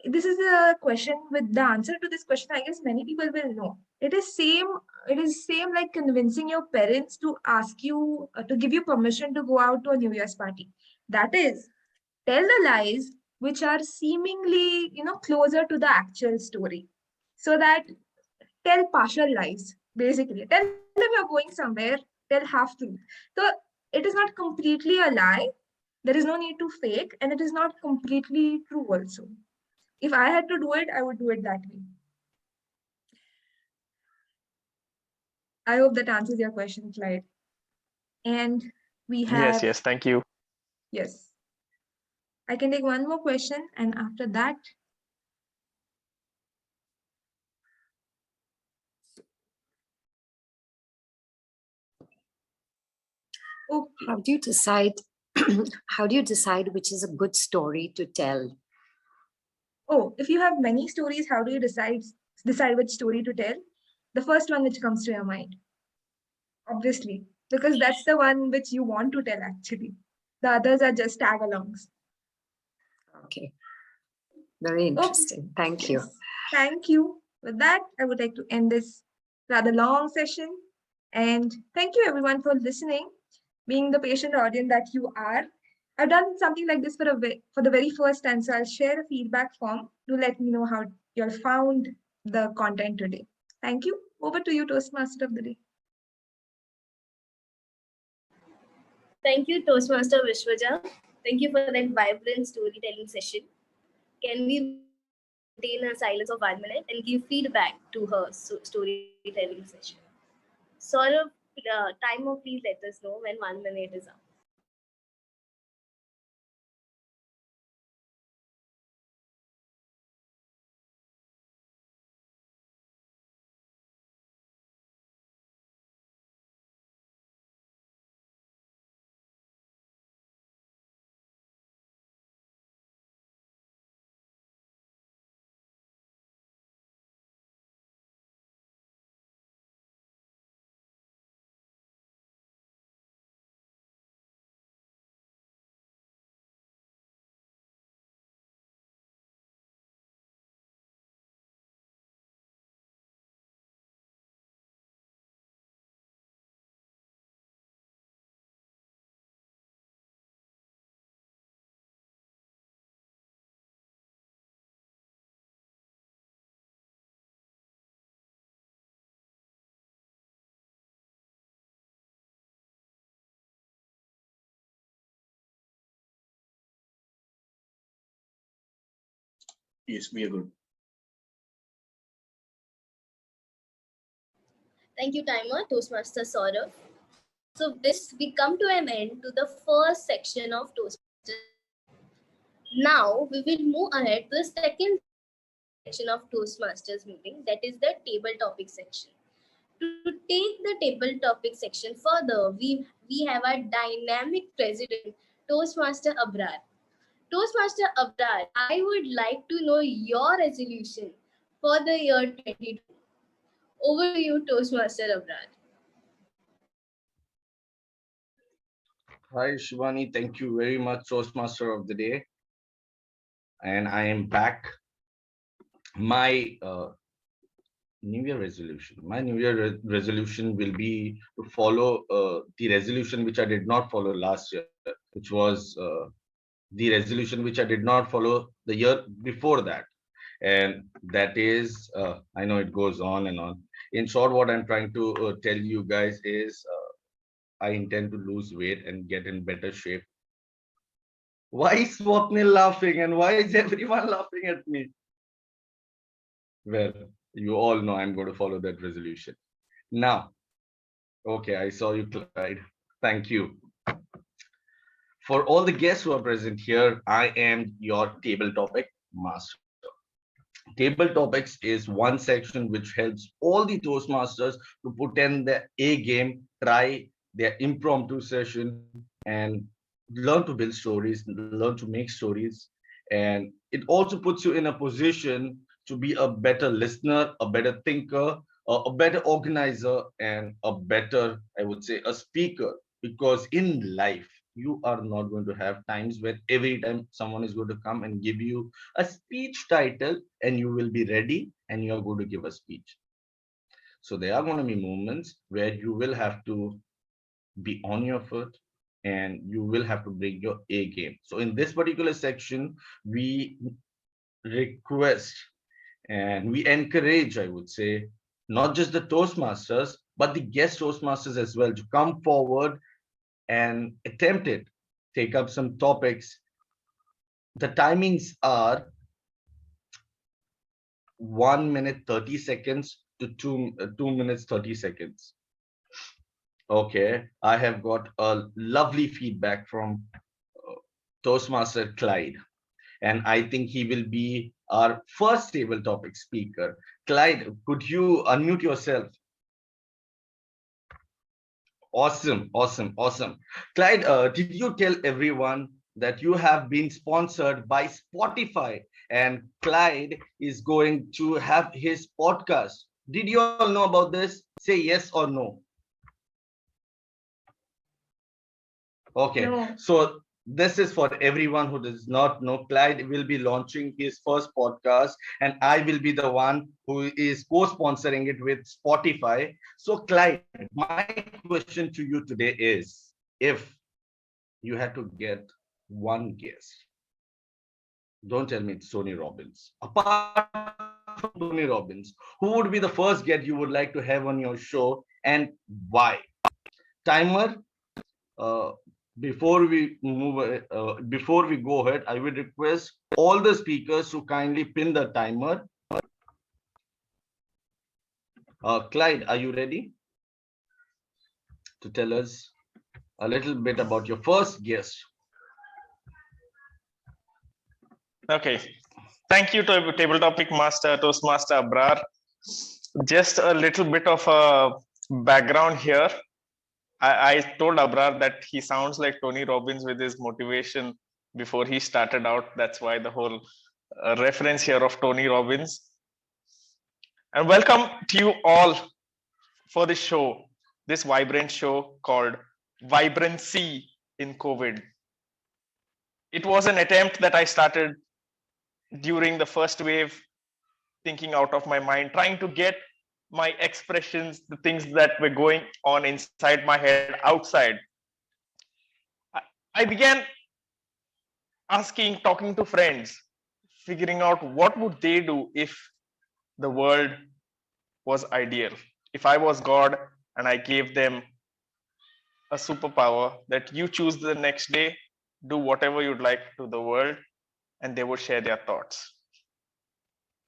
S10: a question. With the answer to this question, I guess many people will know. It is same like convincing your parents to ask you to give you permission to go out to a New Year's party. That is, tell the lies which are seemingly closer to the actual story, so that tell partial lies. Basically, tell them you're going somewhere, tell half truth. So it is not completely a lie. There is no need to fake, and it is not completely true also. If I had to do it, I would do it that way. I hope that answers your question, Clyde. And we have...
S12: Yes, thank you.
S10: Yes. I can take one more question, and after that... Okay.
S6: How do you decide how do you decide which is a good story to tell?
S10: Oh, if you have many stories, how do you decide which story to tell? The first one which comes to your mind. Obviously, because that's the one which you want to tell actually. The others are just tag-alongs.
S6: Okay. Very interesting. Thank you.
S10: Thank you. With that, I would like to end this rather long session. And thank you everyone for listening, being the patient audience that you are. I've done something like this for the very first time, so I'll share a feedback form to let me know how you all found the content today. Thank you. Over to you, Toastmaster of the Day.
S5: Thank you, Toastmaster Vishwaja. Thank you for that vibrant storytelling session. Can we maintain a silence of 1 minute and give feedback to her storytelling session? Sort of timer, please let us know when 1 minute is up.
S3: Yes, we are good.
S5: Thank you, timer, Toastmaster Saurav. So this we come to an end to the first section of Toastmasters. Now we will move ahead to the second section of Toastmasters meeting, that is the table topic section. To take the table topic section further, we have a dynamic president, Toastmaster Abrar. Toastmaster Abrar, I would like to know your resolution for the year 2022. Over to you, Toastmaster Abrar.
S2: Hi, Shivani. Thank you very much, Toastmaster of the Day. And I am back. My New Year resolution. My New Year resolution will be to follow the resolution which I did not follow last year, which was the resolution which I did not follow the year before that. And that is, I know it goes on and on. In short, what I'm trying to tell you guys is I intend to lose weight and get in better shape. Why is Swapnil laughing and why is everyone laughing at me? Well, you all know I'm going to follow that resolution. Now, okay, I saw you, Clyde. Thank you. For all the guests who are present here, I am your table topic master. Table topics is one section which helps all the Toastmasters to put in their A game, try their impromptu session, and learn to build stories, learn to make stories. And it also puts you in a position to be a better listener, a better thinker, a better organizer, and a better, I would say, a speaker. Because in life, you are not going to have times where every time someone is going to come and give you a speech title and you will be ready and you are going to give a speech. So there are going to be moments where you will have to be on your foot and you will have to bring your A game. So in this particular section, we request and we encourage, I would say, not just the Toastmasters, but the guest Toastmasters as well to come forward and attempt it, take up some topics. The timings are 1 minute 30 seconds to 2 minutes 30 seconds. Okay, I have got a lovely feedback from Toastmaster Clyde, and I think he will be our first table topic speaker. Clyde, could you unmute yourself? Awesome, awesome, awesome. Clyde, did you tell everyone that you have been sponsored by Spotify and Clyde is going to have his podcast? Did you all know about this? Say yes or no. Okay,
S10: No.
S2: so this is for everyone who does not know. Clyde will be launching his first podcast, and I will be the one who is co-sponsoring it with Spotify. So, Clyde, my question to you today is, if you had to get one guest, don't tell me it's Tony Robbins. Apart from Tony Robbins, who would be the first guest you would like to have on your show and why? Timer. Before we go ahead, I would request all the speakers to kindly pin the timer. Clyde, are you ready to tell us a little bit about your first guest?
S12: Okay. Thank you to Table Topic Master, Toastmaster Abrar. Just a little bit of a background here. I told Abrar that he sounds like Tony Robbins with his motivation before he started out. That's why the whole reference here of Tony Robbins. And welcome to you all for this show, this vibrant show called Vibrancy in COVID. It was an attempt that I started during the first wave, thinking out of my mind, trying to get my expressions, the things that were going on inside my head, outside. I began asking, talking to friends, figuring out what would they do if the world was ideal. If I was God and I gave them a superpower that you choose the next day, do whatever you'd like to the world, and they would share their thoughts.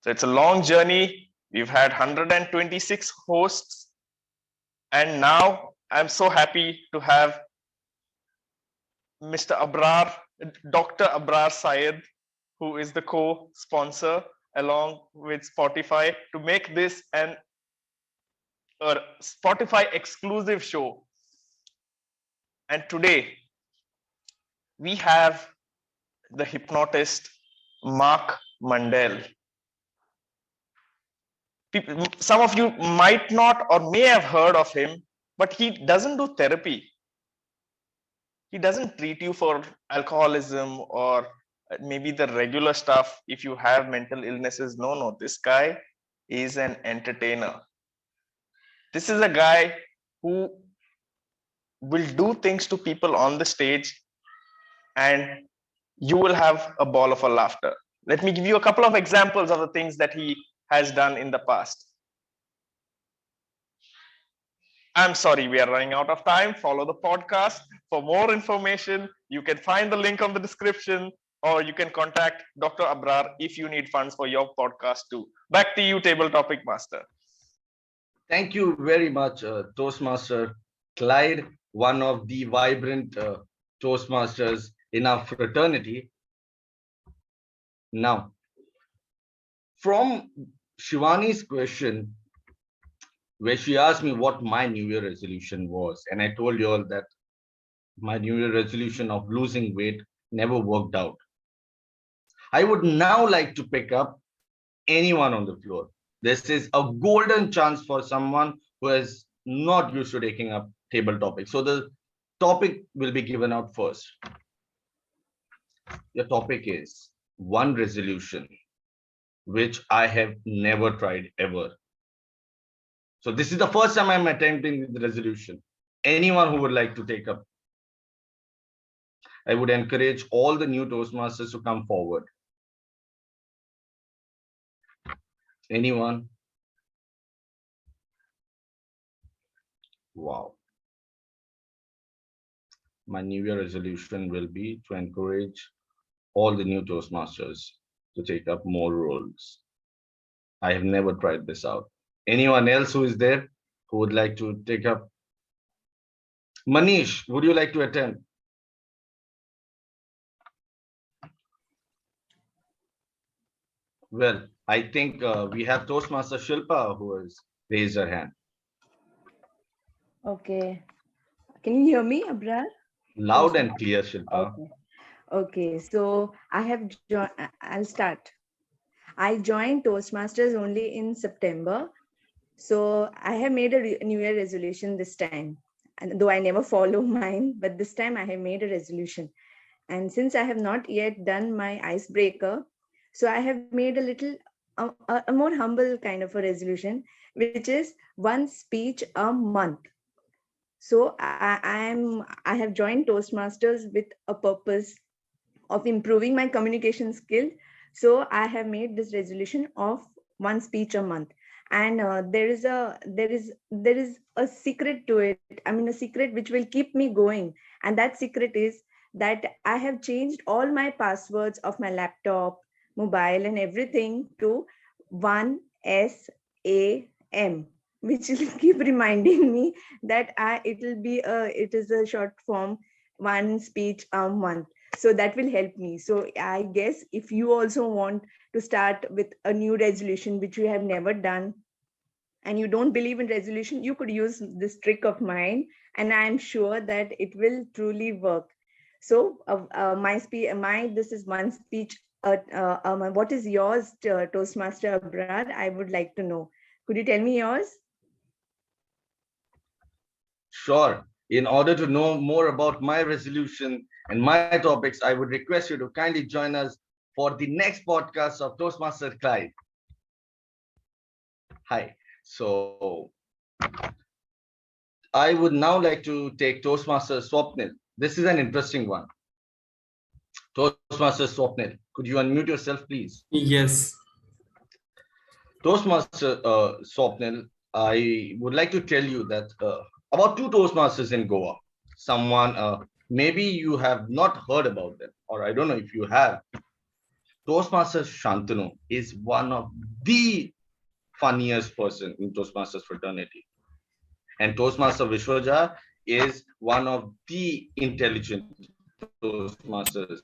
S12: So it's a long journey. We've had 126 hosts. And now I'm so happy to have Mr. Abrar, Dr. Abrar Syed, who is the co-sponsor along with Spotify, to make this a Spotify exclusive show. And today we have the hypnotist Mark Mandel. Some of you might not or may have heard of him, but he doesn't do therapy. He doesn't treat you for alcoholism or maybe the regular stuff if you have mental illnesses. No, this guy is an entertainer. This is a guy who will do things to people on the stage and you will have a ball of laughter. Let me give you a couple of examples of the things that he has done in the past. I'm sorry, we are running out of time. Follow the podcast. For more information, you can find the link on the description, or you can contact Dr. Abrar if you need funds for your podcast too. Back to you, Table Topic Master.
S2: Thank you very much, Toastmaster Clyde, one of the vibrant Toastmasters in our fraternity. Now, from Shivani's question, where she asked me what my New Year resolution was, and I told you all that my New Year resolution of losing weight never worked out. I would now like to pick up anyone on the floor. This is a golden chance for someone who is not used to taking up table topics. So the topic will be given out first. Your topic is one resolution which I have never tried ever. So this is the first time I'm attempting the resolution. Anyone who would like to take up, I would encourage all the new Toastmasters to come forward. Anyone? Wow. My New Year resolution will be to encourage all the new Toastmasters to take up more roles. I have never tried this out. Anyone else who is there who would like to take up? Manish, would you like to attend? Well, I think we have Toastmaster Shilpa who has raised her hand.
S4: Okay. Can you hear me, Abrar?
S2: Loud and clear, Shilpa.
S4: Okay. So I have joined. I'll start. I joined Toastmasters only in September. So I have made a New Year resolution this time. And though I never follow mine, but this time I have made a resolution. And since I have not yet done my icebreaker, so I have made a little, a more humble kind of a resolution, which is one speech a month. So I have joined Toastmasters with a purpose of improving my communication skill. So I have made this resolution of one speech a month. And there is a secret to it. I mean, a secret which will keep me going. And that secret is that I have changed all my passwords of my laptop, mobile, and everything to 1SAM, which will keep reminding me that it is a short form, one speech a month. So that will help me. So I guess if you also want to start with a new resolution, which you have never done, and you don't believe in resolution, you could use this trick of mine, and I'm sure that it will truly work. So this is one speech. What is yours, Toastmaster Abrar? I would like to know. Could you tell me yours?
S2: Sure. In order to know more about my resolution and my topics, I would request you to kindly join us for the next podcast of Toastmaster Clyde. Hi. So I would now like to take Toastmaster Swapnil. This is an interesting one. Toastmaster Swapnil, could you unmute yourself, please?
S11: Yes.
S2: Toastmaster Swapnil, I would like to tell you that about two Toastmasters in Goa. Someone, maybe you have not heard about them, or I don't know if you have. Toastmaster Shantanu is one of the funniest person in Toastmasters fraternity. And Toastmaster Vishwaja is one of the intelligent Toastmasters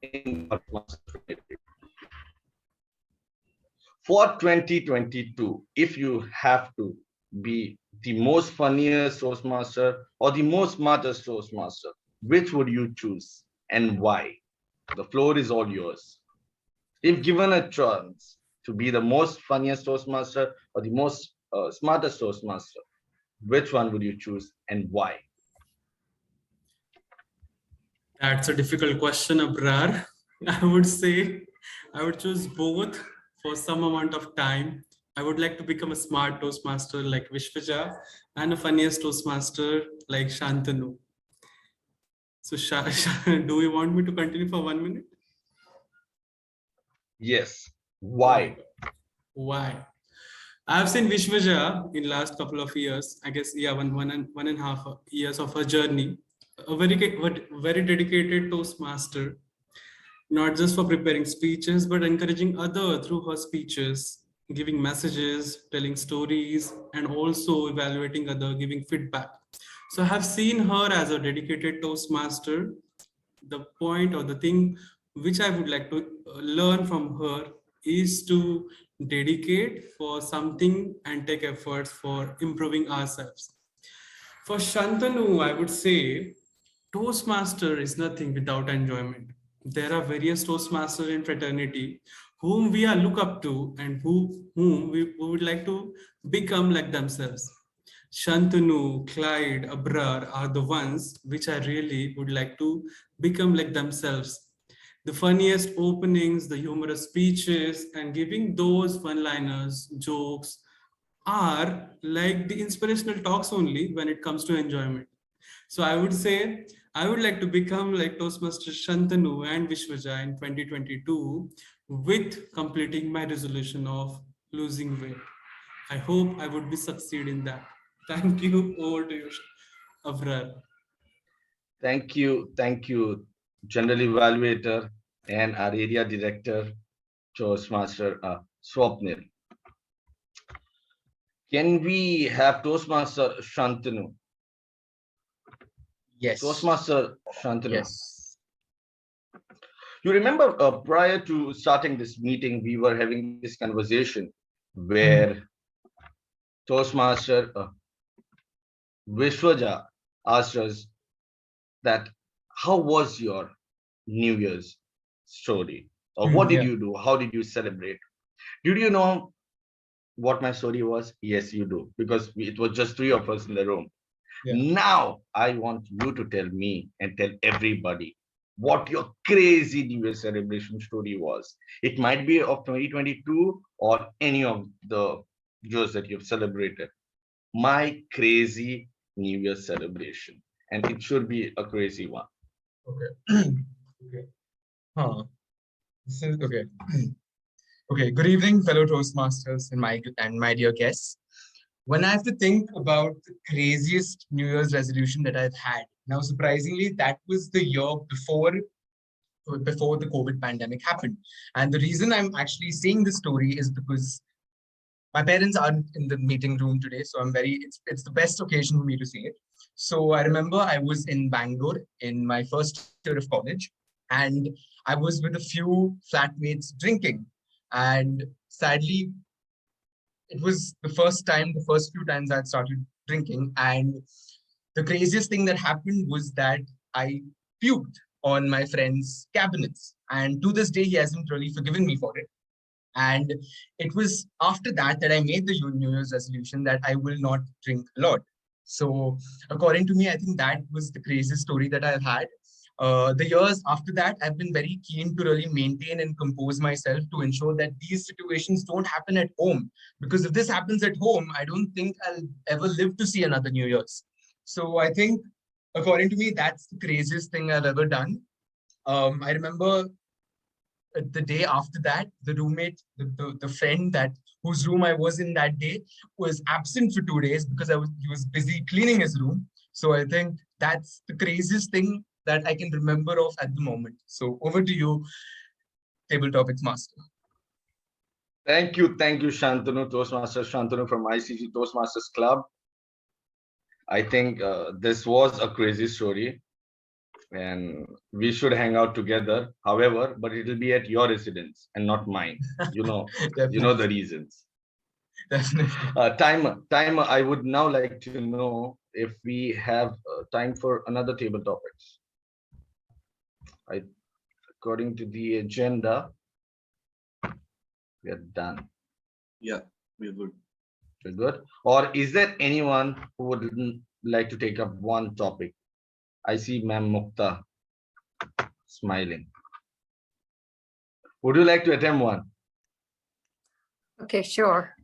S2: in Toastmasters fraternity. For 2022, if you have to be the most funniest Toastmaster or the most smartest Toastmaster, which would you choose and why? The floor is all yours. If given a chance to be the most funniest Toastmaster or the most smartest Toastmaster, which one would you choose and why?
S11: That's a difficult question, Abrar. I would say I would choose both for some amount of time. I would like to become a smart Toastmaster like Vishwaja and a funniest Toastmaster like Shantanu. So do you want me to continue for 1 minute?
S2: Yes. Why?
S11: Why? I've seen Vishwaja in last couple of years, I guess, yeah, one and a half years of her journey, a very dedicated Toastmaster, not just for preparing speeches, but encouraging other through her speeches, giving messages, telling stories, and also evaluating other, giving feedback. So I have seen her as a dedicated Toastmaster. The point or the thing which I would like to learn from her is to dedicate for something and take efforts for improving ourselves. For Shantanu, I would say Toastmaster is nothing without enjoyment. There are various Toastmasters in fraternity whom we are look up to and whom we would like to become like themselves. Shantanu, Clyde, Abrar are the ones which I really would like to become like themselves. The funniest openings, the humorous speeches, and giving those one-liners, jokes are like the inspirational talks only when it comes to enjoyment. So I would say I would like to become like Toastmaster Shantanu and Vishwaja in 2022 with completing my resolution of losing weight. I hope I would be succeed in that. Thank you. Over to you, Avrar.
S2: Thank you, General Evaluator and our area director, Toastmaster Swapnil. Can we have Toastmaster Shantanu?
S7: Yes.
S2: Toastmaster Shantanu.
S7: Yes.
S2: You remember prior to starting this meeting, we were having this conversation where Toastmaster Vishwaja asked us that how was your New Year's story? Or what did you do? How did you celebrate? Did you know what my story was? Yes, you do, because it was just three of us in the room. Yeah. Now, I want you to tell me and tell everybody what your crazy New Year celebration story was. It might be of 2022 or any of the years that you've celebrated. My crazy New Year celebration. And it should be a crazy one.
S7: Okay. Okay. This is okay. Okay, good evening, fellow Toastmasters and my dear guests. When I have to think about the craziest New Year's resolution that I've had, now surprisingly, that was the year before the COVID pandemic happened. And the reason I'm actually saying this story is because my parents aren't in the meeting room today, so it's the best occasion for me to say it. So I remember I was in Bangalore in my first year of college, and I was with a few flatmates drinking. And sadly, it was the first few times I'd started drinking. And the craziest thing that happened was that I puked on my friend's cabinets. And to this day, he hasn't really forgiven me for it. And it was after that that I made the New Year's resolution that I will not drink a lot. So according to me, I think that was the craziest story that I've had. The years after that, I've been very keen to really maintain and compose myself to ensure that these situations don't happen at home. Because if this happens at home, I don't think I'll ever live to see another New Year's. So I think, according to me, that's the craziest thing I've ever done. I remember the day after that, the roommate, the friend whose room I was in that day was absent for 2 days because he was busy cleaning his room. So I think that's the craziest thing that I can remember of at the moment. So over to you, Table Topics Master.
S2: Thank you, Shantanu, Toastmaster Shantanu from ICG Toastmasters Club. I think this was a crazy story, and we should hang out together. However, but it will be at your residence and not mine. You know the reasons.
S7: Definitely.
S2: Timer. I would now like to know if we have time for another table topics. According to the agenda, we are done.
S3: Yeah, we're good.
S2: We're good. Or is there anyone who would like to take up one topic? I see Ma'am Mukta smiling. Would you like to attempt one?
S6: Okay, sure.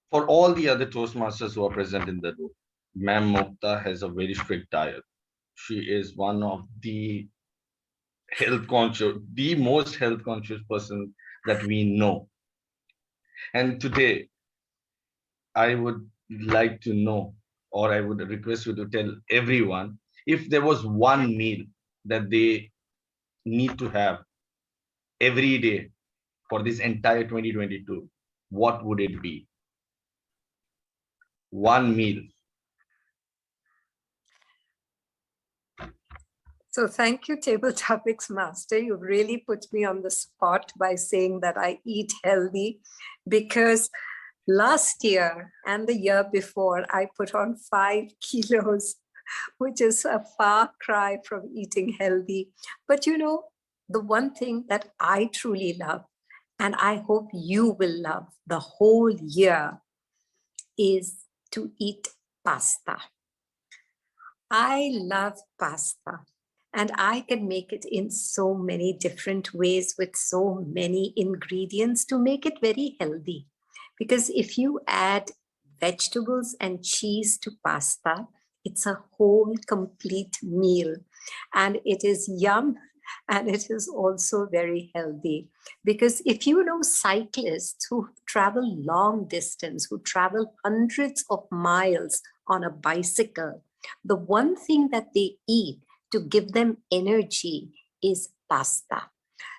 S2: For all the other Toastmasters who are present in the room, Ma'am Mukta has a very strict diet. She is one of the most health conscious person that we know. And today, I would like to know, or I would request you to tell everyone, if there was one meal that they need to have every day for this entire 2022, what would it be? One meal.
S6: So thank you, Table Topics Master. You really put me on the spot by saying that I eat healthy, because last year and the year before, I put on 5 kilos, which is a far cry from eating healthy. But you know, the one thing that I truly love, and I hope you will love the whole year, is to eat pasta. I love pasta. And I can make it in so many different ways with so many ingredients to make it very healthy. Because if you add vegetables and cheese to pasta, it's a whole complete meal. And it is yum, and it is also very healthy. Because if you know cyclists who travel long distance, who travel hundreds of miles on a bicycle, the one thing that they eat to give them energy is pasta.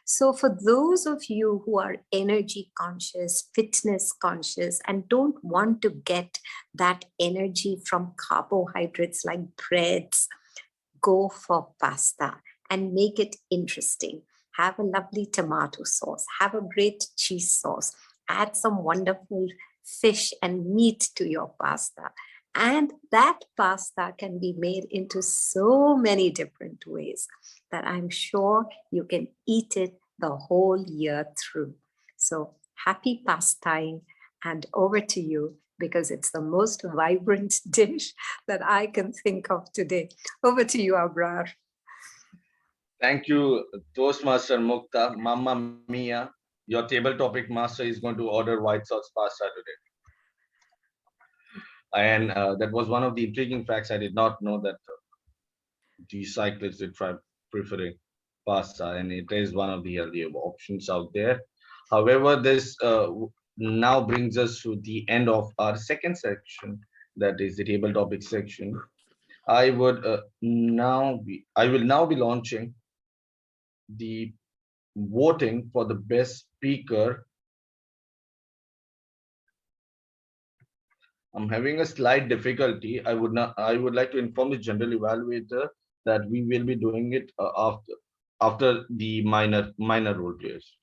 S6: So for those of you who are energy conscious, fitness conscious, and don't want to get that energy from carbohydrates like breads, go for pasta and make it interesting. Have a lovely tomato sauce, have a great cheese sauce, add some wonderful fish and meat to your pasta. And that pasta can be made into so many different ways that I'm sure you can eat it the whole year through. So happy pastime, and over to you, because it's the most vibrant dish that I can think of today. Over to you, Abrar.
S2: Thank you, Toastmaster Mukta. Mamma mia, your table topic master is going to order white sauce pasta today. And that was one of the intriguing facts. I did not know that the cyclists did try preferring pasta, and it is one of the healthier options out there. However, this now brings us to the end of our second section, that is the table topic section. I will now be launching the voting for the best speaker. I'm having a slight difficulty. I would like to inform the general evaluator that we will be doing it after the minor role players.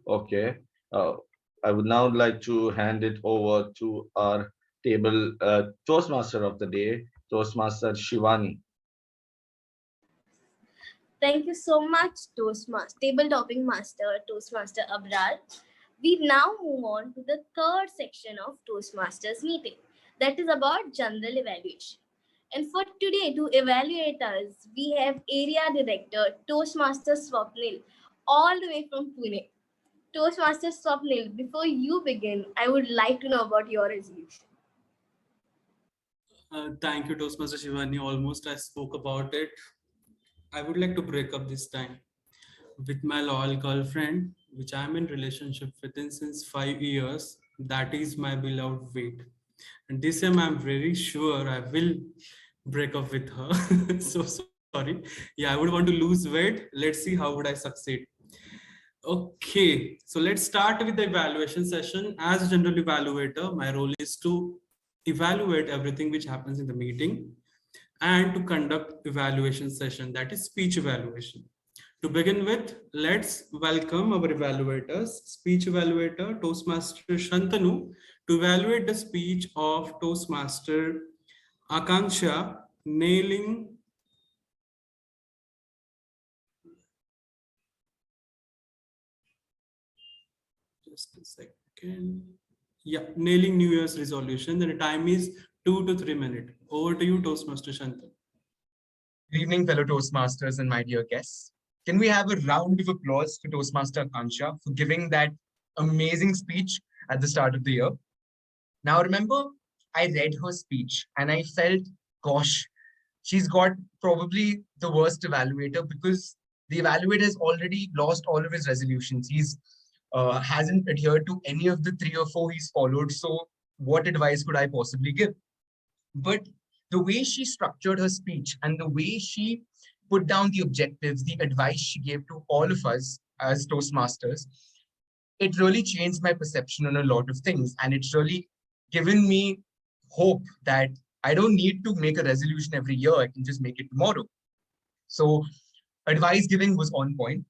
S2: Okay. I would now like to hand it over to our table Toastmaster of the day, Toastmaster Shivani.
S5: Thank you so much, Toastmaster, table topping master, Toastmaster Abrar. We now move on to the third section of Toastmasters meeting, that is about general evaluation. And for today, to evaluate us, we have Area Director, Toastmaster Swapnil, all the way from Pune. Toastmaster Swapnil, before you begin, I would like to know about your resolution.
S11: Thank you, Toastmaster Shivani. Almost I spoke about it. I would like to break up this time with my loyal girlfriend, which I'm in relationship with since 5 years. That is my beloved Wait. And this time I'm very sure I will break up with her. So sorry. Yeah, I would want to lose weight. Let's see how would I succeed. Okay, so let's start with the evaluation session. As general evaluator, my role is to evaluate everything which happens in the meeting and to conduct evaluation session, that is speech evaluation. To begin with, let's welcome our evaluators. Speech evaluator, Toastmaster Shantanu, to evaluate the speech of Toastmaster Akancha, nailing just a second. Yeah, nailing New Year's resolution. The time is 2 to 3 minutes. Over to you, Toastmaster Shantanu.
S7: Good evening, fellow Toastmasters and my dear guests. Can we have a round of applause for Toastmaster Akancha for giving that amazing speech at the start of the year? Now, remember, I read her speech and I felt, gosh, she's got probably the worst evaluator because the evaluator has already lost all of his resolutions. He's hasn't adhered to any of the 3 or 4 he's followed. So what advice could I possibly give? But the way she structured her speech and the way she put down the objectives, the advice she gave to all of us as Toastmasters, it really changed my perception on a lot of things. And it's really given me hope that I don't need to make a resolution every year. I can just make it tomorrow. So advice giving was on point.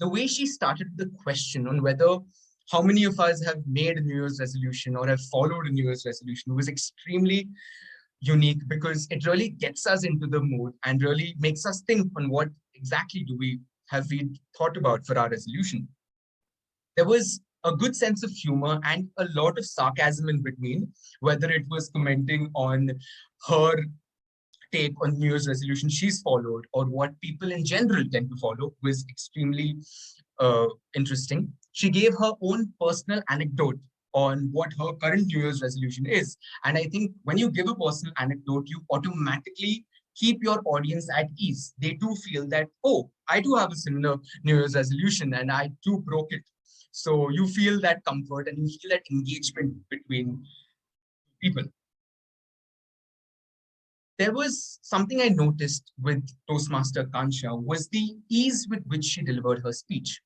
S7: The way she started the question on whether how many of us have made a New Year's resolution or have followed a New Year's resolution was extremely unique because it really gets us into the mood and really makes us think on what exactly we thought about for our resolution. There was a good sense of humor and a lot of sarcasm in between, whether it was commenting on her take on New Year's resolution she's followed or what people in general tend to follow was extremely interesting. She gave her own personal anecdote on what her current New Year's resolution is. And I think when you give a personal anecdote, you automatically keep your audience at ease. They too feel that, oh, I do have a similar New Year's resolution and I too broke it. So you feel that comfort and you feel that engagement between people. There was something I noticed with Toastmaster Akancha was the ease with which she delivered her speech.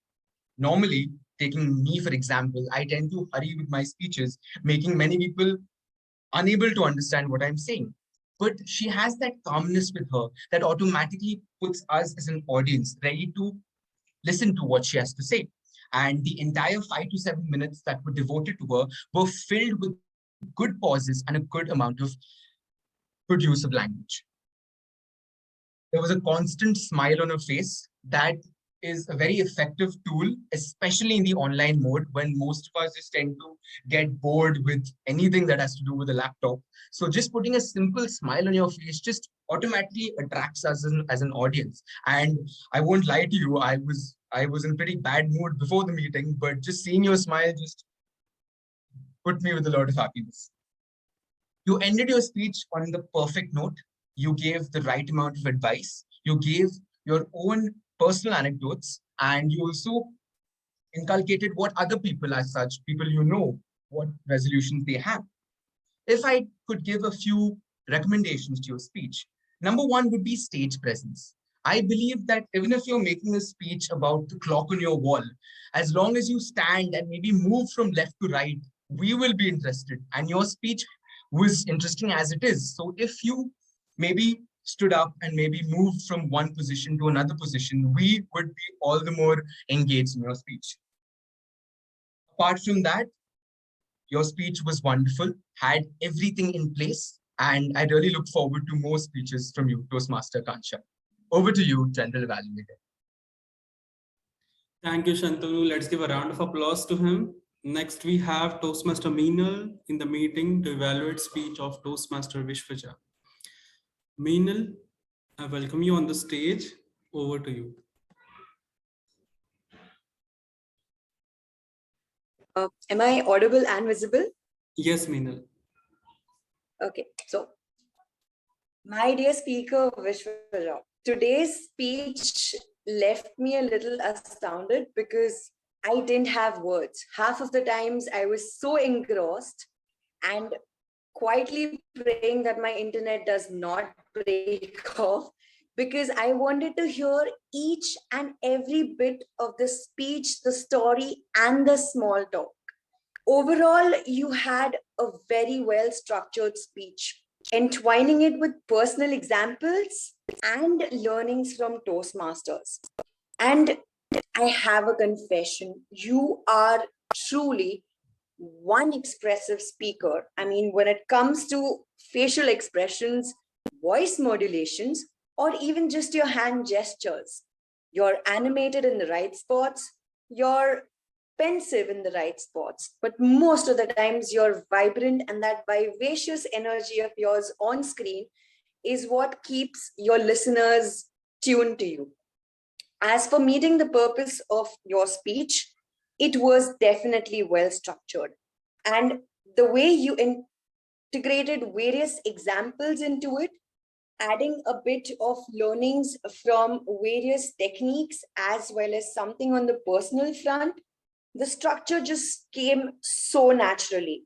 S7: Normally, taking me for example, I tend to hurry with my speeches, making many people unable to understand what I'm saying. But she has that calmness with her that automatically puts us as an audience ready to listen to what she has to say. And the entire 5 to 7 minutes that were devoted to her were filled with good pauses and a good amount of produce of language. There was a constant smile on her face that is a very effective tool, especially in the online mode when most of us just tend to get bored with anything that has to do with a laptop. So just putting a simple smile on your face just automatically attracts us as an audience. And I won't lie to you, I was in pretty bad mood before the meeting, but just seeing your smile just put me with a lot of happiness. You ended your speech on the perfect note. you gave the right amount of advice, you gave your own personal anecdotes, and you also inculcated what other people as such, people you know, what resolutions they have. If I could give a few recommendations to your speech, number one would be stage presence. I believe that even if you're making a speech about the clock on your wall, as long as you stand and maybe move from left to right, we will be interested. And your speech was interesting as it is. So if you maybe stood up and maybe moved from one position to another position, we would be all the more engaged in your speech. Apart from that, your speech was wonderful, had everything in place, and I really look forward to more speeches from you, Toastmaster Akancha. Over to you, General Evaluator.
S11: Thank you, Shantanu. Let's give a round of applause to him. Next, we have Toastmaster Meenal in the meeting to evaluate speech of Toastmaster Vishwaja. Meenal, I welcome you on the stage. Over to you.
S13: Am I audible and visible?
S11: Yes, Meenal.
S13: Okay, so my dear speaker, Vishwaja, today's speech left me a little astounded because I didn't have words. Half of the times I was so engrossed and quietly praying that my internet does not break off, because I wanted to hear each and every bit of the speech, the story, and the small talk. Overall, you had a very well structured speech, entwining it with personal examples and learnings from Toastmasters. And I have a confession. You are truly one expressive speaker. I mean, when it comes to facial expressions, voice modulations, or even just your hand gestures, you're animated in the right spots, you're pensive in the right spots, but most of the times you're vibrant, and that vivacious energy of yours on screen is what keeps your listeners tuned to you. As for meeting the purpose of your speech, it was definitely well structured. And the way you integrated various examples into it, adding a bit of learnings from various techniques as well as something on the personal front, the structure just came so naturally.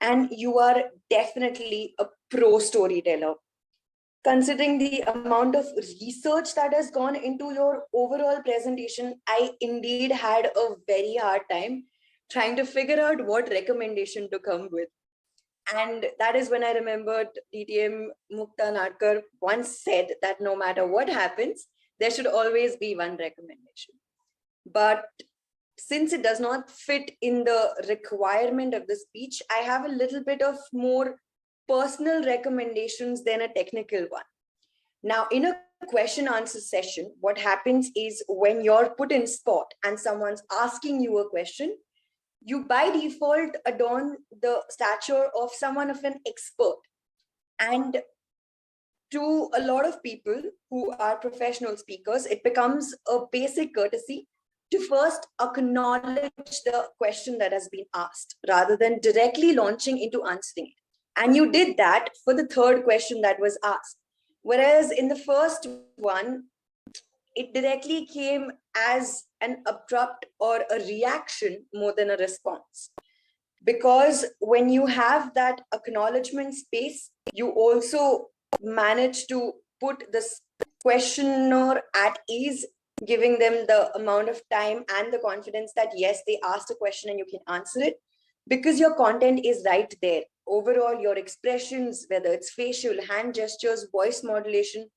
S13: And you are definitely a pro storyteller. Considering the amount of research that has gone into your overall presentation, I indeed had a very hard time trying to figure out what recommendation to come with. And that is when I remembered DTM Mukta Nadkar once said that no matter what happens, there should always be one recommendation. But since it does not fit in the requirement of the speech, I have a little bit of more personal recommendations than a technical one. Now, in a question answer session, what happens is when you're put in spot and someone's asking you a question, you by default adorn the stature of someone of an expert. And to a lot of people who are professional speakers, it becomes a basic courtesy to first acknowledge the question that has been asked rather than directly launching into answering it. And you did that for the third question that was asked. Whereas in the first one, it directly came as an abrupt or a reaction more than a response. Because when you have that acknowledgement space, you also manage to put the questioner at ease, giving them the amount of time and the confidence that yes, they asked a question and you can answer it, because your content is right there. Overall, your expressions, whether it's facial, hand gestures, voice modulation,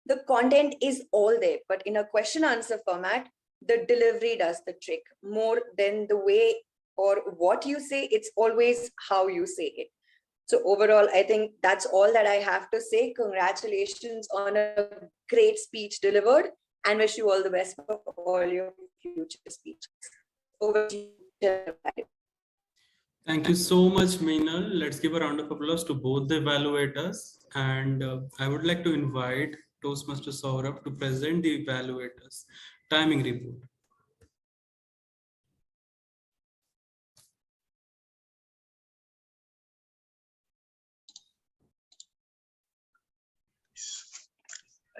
S13: the content is all there. But in a question answer format, the delivery does the trick more than the way or what you say. It's always how you say it. So overall, I think that's all that I have to say. Congratulations on a great speech delivered, and wish you all the best for all your future speeches. Over to you.
S11: Thank you so much, Meenal. Let's give a round of applause to both the evaluators. And I would like to invite Toastmaster Saurabh to present the evaluators timing report.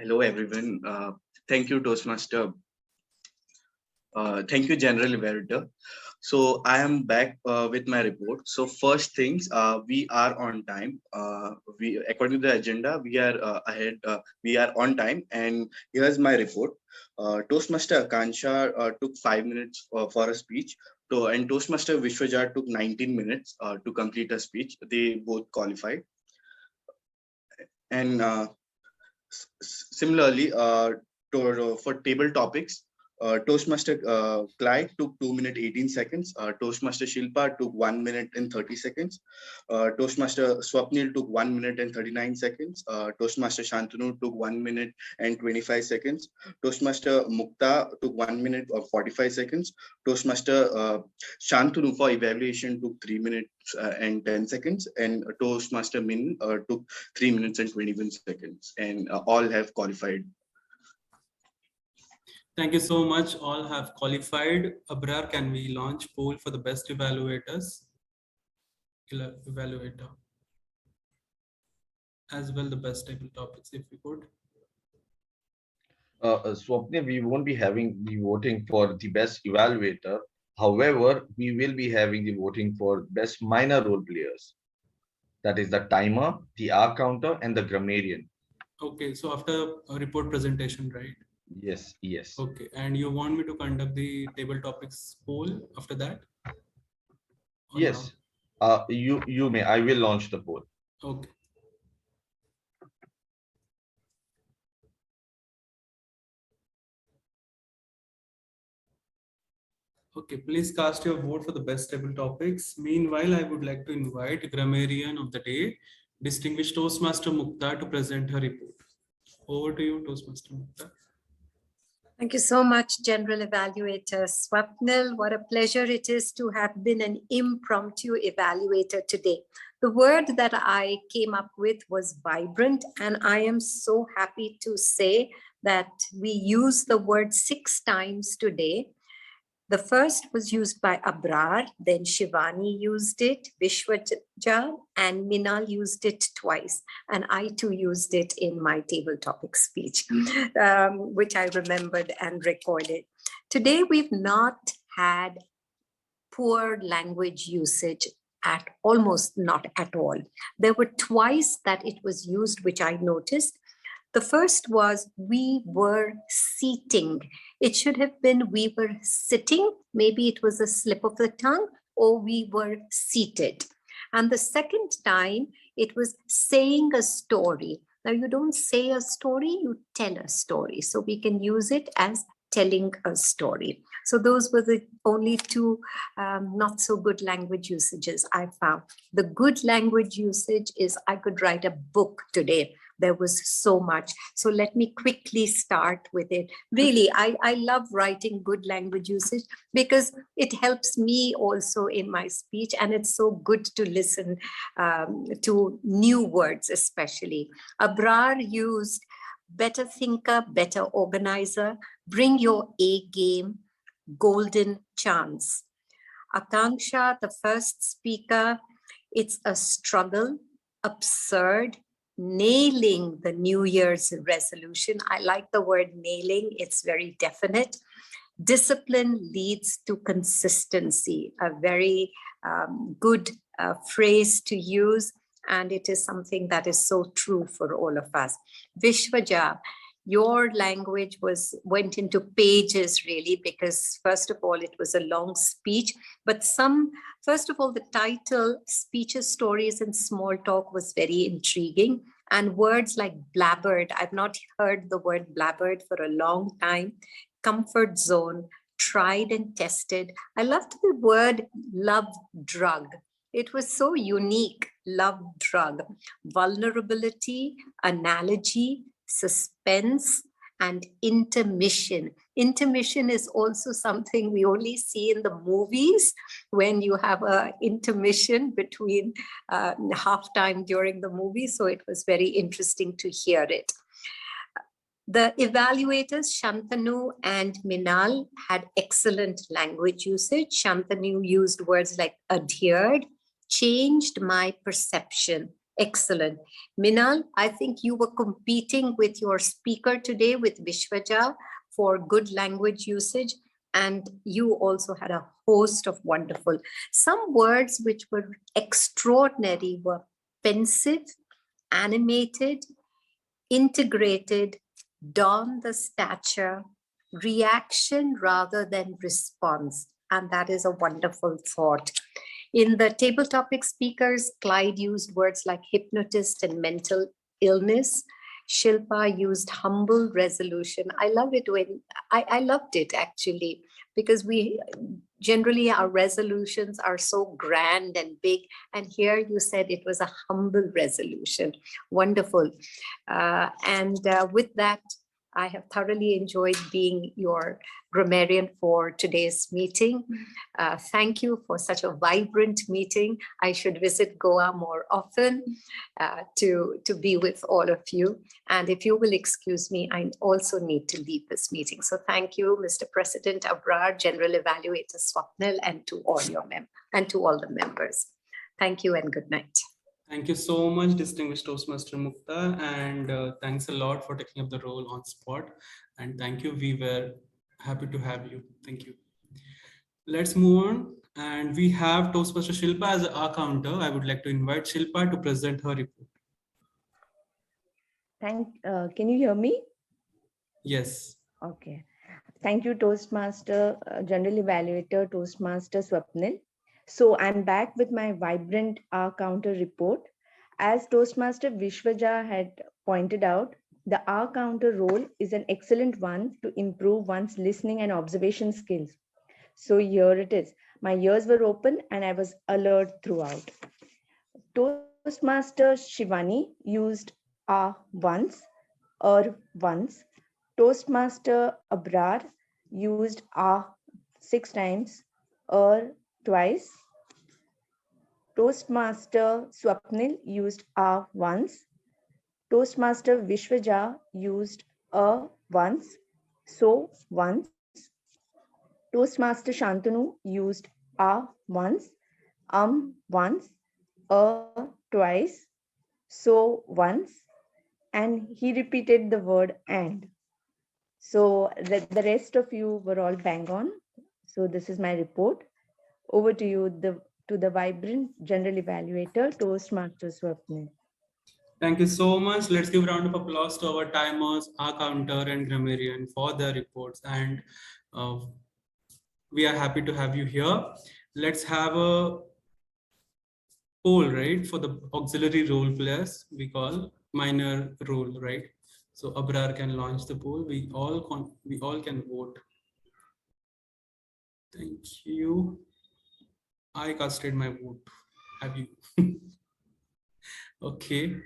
S3: Hello, everyone. Thank you, Toastmaster. Thank you, General Evaluator. So I am back with my report. So first things, we are on time. We, according to the agenda, we are ahead. We are on time. And here's my report. Toastmaster Akancha took 5 minutes for a speech. And Toastmaster Vishwajar took 19 minutes to complete a speech. They both qualified. And similarly, for table topics, Toastmaster Clyde took 2 minutes 18 seconds. Toastmaster Shilpa took 1 minute and 30 seconds. Toastmaster Swapnil took 1 minute and 39 seconds. Toastmaster Shantanu took 1 minute and 25 seconds. Toastmaster Mukta took 1 minute or 45 seconds. Toastmaster Shantanu for evaluation took 3 minutes and 10 seconds. And Toastmaster Min took 3 minutes and 21 seconds. And all have qualified.
S11: Thank you so much. All have qualified. Abrar, can we launch poll for the best evaluators? Evaluator. As well the best table topics, if we could.
S2: Swapnil, we won't be having the voting for the best evaluator. However, we will be having the voting for best minor role players. That is the timer, the R counter, and the grammarian.
S11: Okay, so after a report presentation, right?
S2: Yes, yes.
S11: Okay, and you want me to conduct the table topics poll after that? Or
S2: Yes.
S11: now?
S2: You may. I will launch the poll.
S11: Okay. Okay, please cast your vote for the best table topics. Meanwhile, I would like to invite grammarian of the day, distinguished Toastmaster Mukta, to present her report. Over to you, Toastmaster Mukta.
S6: Thank you so much, General Evaluator Swapnil. What a pleasure it is to have been an impromptu evaluator today. The word that I came up with was vibrant, and I am so happy to say that we used the word 6 times today. The first was used by Abrar, then Shivani used it, Vishwaja and Minal used it twice. And I too used it in my table topic speech, which I remembered and recorded. Today, we've not had poor language usage at almost not at all. There were twice that it was used, which I noticed. The first was we were seating. It should have been we were sitting. Maybe it was a slip of the tongue, or we were seated. And the second time it was saying a story. Now you don't say a story, you tell a story. So we can use it as telling a story. So those were the only two not so good language usages I found. The good language usage is I could write a book today. There was so much. So let me quickly start with it. Really, I love writing good language usage because it helps me also in my speech, and it's so good to listen to new words, especially. Abrar used better thinker, better organizer, bring your A game, golden chance. Akancha, the first speaker, it's a struggle, absurd, nailing the New Year's resolution. I like the word nailing, it's very definite. Discipline leads to consistency, a very good phrase to use, and it is something that is so true for all of us. Vishwaja, your language went into pages really, because first of all, it was a long speech, but first of all, the title, Speeches, Stories, and Small Talk was very intriguing. And words like blabbered, I've not heard the word blabbered for a long time. Comfort zone, tried and tested. I loved the word love drug. It was so unique, love drug. Vulnerability, analogy, suspense, and intermission. Intermission is also something we only see in the movies, when you have an intermission between halftime during the movie. So it was very interesting to hear it. The evaluators, Shantanu and Minal, had excellent language usage. Shantanu used words like adhered, changed my perception, Excellent. Minal, I think you were competing with your speaker today with Vishwaja for good language usage. And you also had a host of wonderful. Some words which were extraordinary were pensive, animated, integrated, dawn the stature, reaction rather than response. And that is a wonderful thought. In the table topic speakers, Clyde used words like hypnotist and mental illness. Shilpa used humble resolution. I love it when I loved it actually, because we generally our resolutions are so grand and big. And here you said it was a humble resolution. Wonderful. And with that, I have thoroughly enjoyed being your grammarian for today's meeting. Thank you for such a vibrant meeting. I should visit Goa more often to be with all of you. And if you will excuse me, I also need to leave this meeting. So thank you, Mr. President Abrar, General Evaluator Swapnil, and to all the members. Thank you and good night.
S11: Thank you so much, distinguished Toastmaster Mukta, and thanks a lot for taking up the role on spot. And thank you, we were happy to have you. Thank you. Let's move on. And we have Toastmaster Shilpa as our counter. I would like to invite Shilpa to present her report.
S4: Can you hear me?
S11: Yes.
S4: Okay. Thank you, Toastmaster, General Evaluator, Toastmaster Swapnil. So I'm back with my vibrant R counter report. As Toastmaster Vishwaja had pointed out, the R counter role is an excellent one to improve one's listening and observation skills. So here it is. My ears were open and I was alert throughout. Toastmaster Shivani used R once, once. Toastmaster Abrar used R 6 times, twice. Toastmaster Swapnil used R once. Toastmaster Vishwaja used once, so once. Toastmaster Shantanu used once, once, twice, so once, and he repeated the word and. So the rest of you were all bang on. So this is my report. Over to you, to the vibrant General Evaluator, Toastmaster Swapnil.
S11: Thank you so much. Let's give a round of applause to our timers, our counter, and grammarian for their reports. And we are happy to have you here. Let's have a poll, right, for the auxiliary role players. We call minor role, right? So Abrar can launch the poll. We all can vote. Thank you. I casted my vote. Have you? Okay.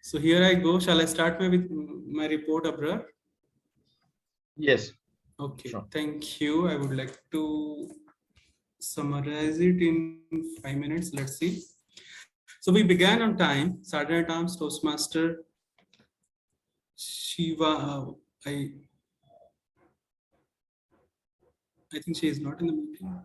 S11: So here I go. Shall I start with my report, Abrar?
S2: Yes.
S11: Okay.
S2: Sure.
S11: Thank you. I would like to summarize it in 5 minutes. Let's see. So we began on time. Sergeant at Arms Toastmaster Shiva. I think she is not in the meeting.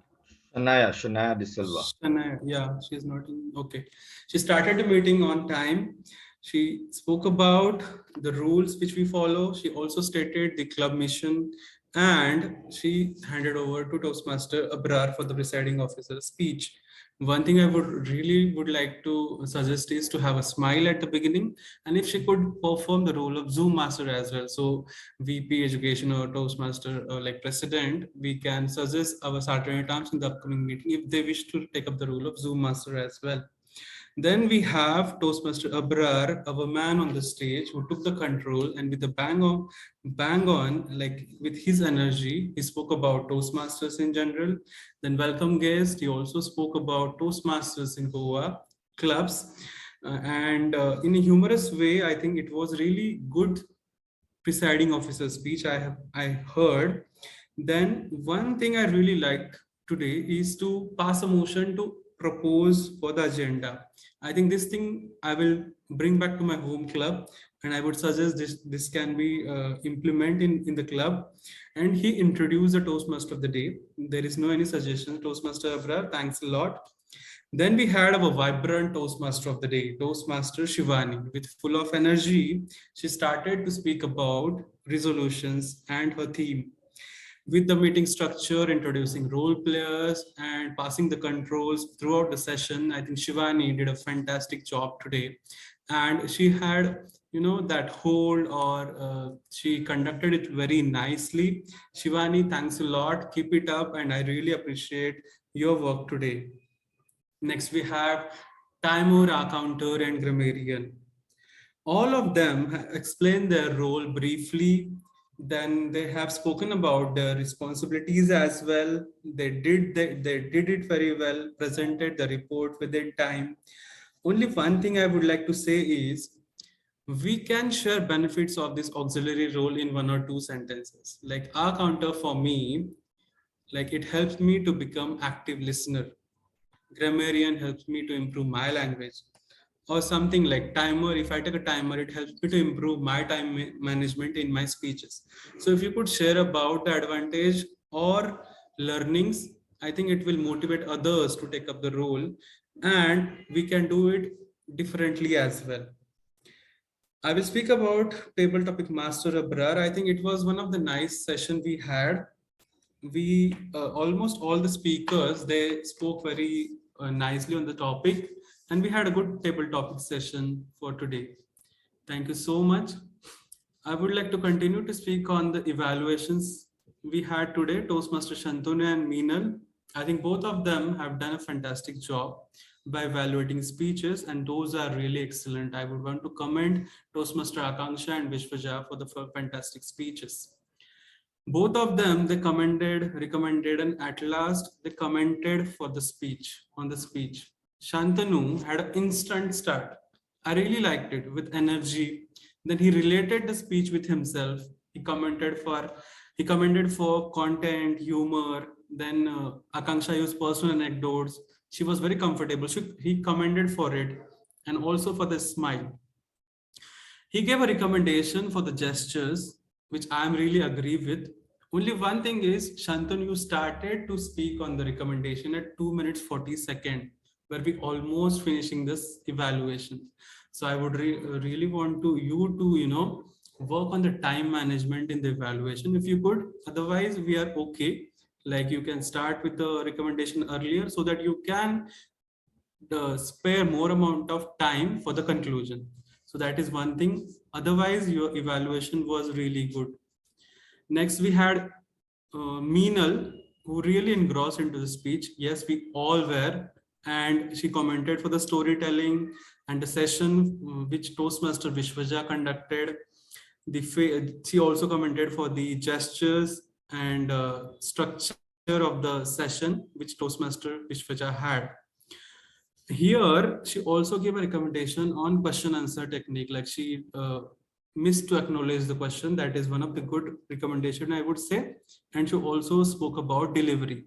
S2: Shania De Silva.
S11: Shania, yeah, she is not in. Okay. She started the meeting on time. She spoke about the rules which we follow. She also stated the club mission, and she handed over to Toastmaster Abrar for the presiding officer's speech. One thing I would like to suggest is to have a smile at the beginning, and if she could perform the role of Zoom master as well. So VP Education or Toastmaster or like president, we can suggest our Sergeant at Arms in the upcoming meeting if they wish to take up the role of Zoom master as well. Then we have Toastmaster Abrar, our man on the stage, who took the control, and with the bang on, like with his energy, he spoke about Toastmasters in general. Then welcome guest, he also spoke about Toastmasters in Goa, clubs, and in a humorous way, I think it was really good presiding officer speech I heard. Then one thing I really like today is to pass a motion to propose for the agenda. I think this thing I will bring back to my home club, and I would suggest this can be implemented in the club. And he introduced the Toastmaster of the day. There is no any suggestion. Toastmaster Abrar, thanks a lot. Then we had our vibrant Toastmaster of the day, Toastmaster Shivani. With full of energy, she started to speak about resolutions and her theme. With the meeting structure, introducing role players and passing the controls throughout the session, I think Shivani did a fantastic job today. And she had, that hold, or she conducted it very nicely. Shivani, thanks a lot. Keep it up. And I really appreciate your work today. Next, we have Timur, Accounter, and Grammarian. All of them explained their role briefly. Then they have spoken about their responsibilities as well. They did it very well, presented the report within time. Only one thing I would like to say is we can share benefits of this auxiliary role in 1 or 2 sentences. Like our counter for me, like it helps me to become active listener. Grammarian helps me to improve my language, or something like timer. If I take a timer, it helps me to improve my time management in my speeches. So if you could share about the advantage or learnings, I think it will motivate others to take up the role, and we can do it differently as well. I will speak about table topic master Abrar. I think it was one of the nice session we had. We almost all the speakers, they spoke very nicely on the topic, and we had a good table topic session for today. Thank you so much. I would like to continue to speak on the evaluations we had today. Toastmaster Shantanu and Meenal, I think both of them have done a fantastic job by evaluating speeches, and those are really excellent. I would want to commend Toastmaster Akancha and Vishwaja for the fantastic speeches. Both of them, they recommended, and at last they commented for the speech, on the speech. Shantanu had an instant start. I really liked it, with energy. Then he related the speech with himself. He commented for content, humor. Then Akanksha used personal anecdotes. She was very comfortable. He commended for it, and also for the smile. He gave a recommendation for the gestures, which I'm really agree with. Only one thing is, Shantanu, you started to speak on the recommendation at 2 minutes 40 seconds, where we almost finishing this evaluation. So I would really want you to work on the time management in the evaluation if you could. Otherwise, we are okay. Like you can start with the recommendation earlier so that you can spare more amount of time for the conclusion. So that is one thing. Otherwise, your evaluation was really good. Next, we had Meenal, who really engrossed into the speech. Yes, we all were. And she commented for the storytelling and the session which Toastmaster Vishwaja conducted. She also commented for the gestures and structure of the session which Toastmaster Vishwaja had. Here, she also gave a recommendation on question answer technique. Like she missed to acknowledge the question. That is one of the good recommendation, I would say. And she also spoke about delivery.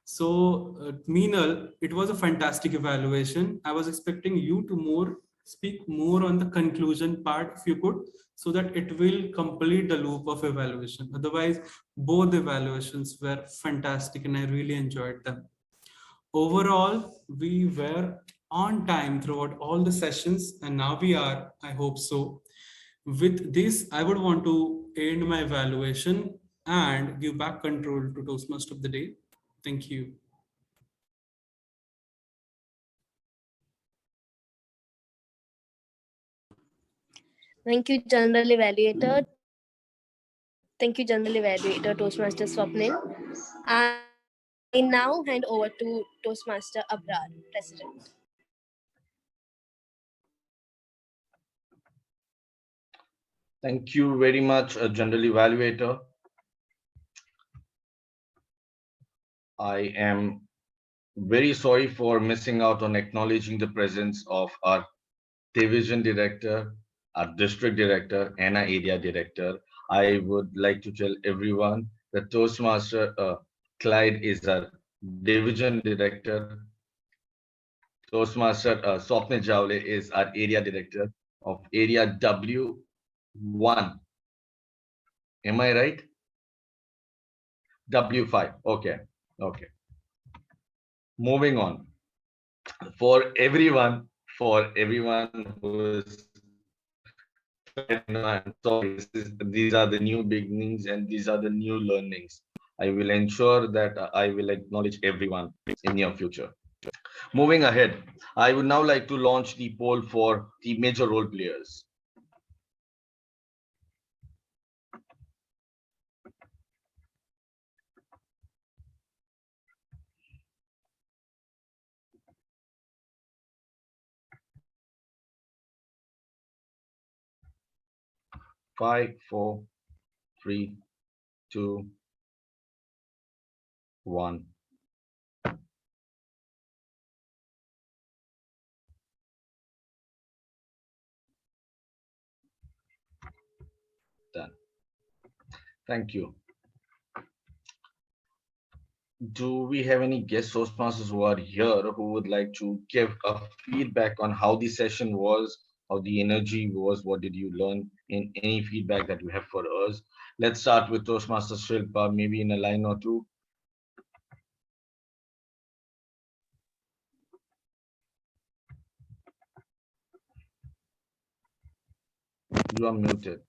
S11: So Meenal, it was a fantastic evaluation. I was expecting you to speak more on the conclusion part if you could, so that it will complete the loop of evaluation. Otherwise, both evaluations were fantastic and I really enjoyed them. Overall, we were on time throughout all the sessions, and now we are, I hope so. With this, I would want to end my evaluation and give back control to Toastmaster of the day. Thank you.
S5: Thank you, General Evaluator. Thank you, General Evaluator, Toastmaster Swapnil. I now hand over to Toastmaster Abrar, President.
S2: Thank you very much, General Evaluator. I am very sorry for missing out on acknowledging the presence of our division director, our district director, and our area director. I would like to tell everyone that Toastmaster Clyde is our division director. Toastmaster Swapnil Javle is our area director of area W1. Am I right? W5. Okay. Moving on. for everyone who is, I'm sorry, these are the new beginnings and these are the new learnings. I will ensure that I will acknowledge everyone in near future. Moving ahead, I would now like to launch the poll for the major role players. Five, 4, 3, 2, 1. Done. Thank you. Do we have any guest Toastmasters who are here who would like to give a feedback on how the session was, how the energy was, what did you learn, in any feedback that you have for us? Let's start with Toastmaster Shilpa, maybe in a line or two. You are muted.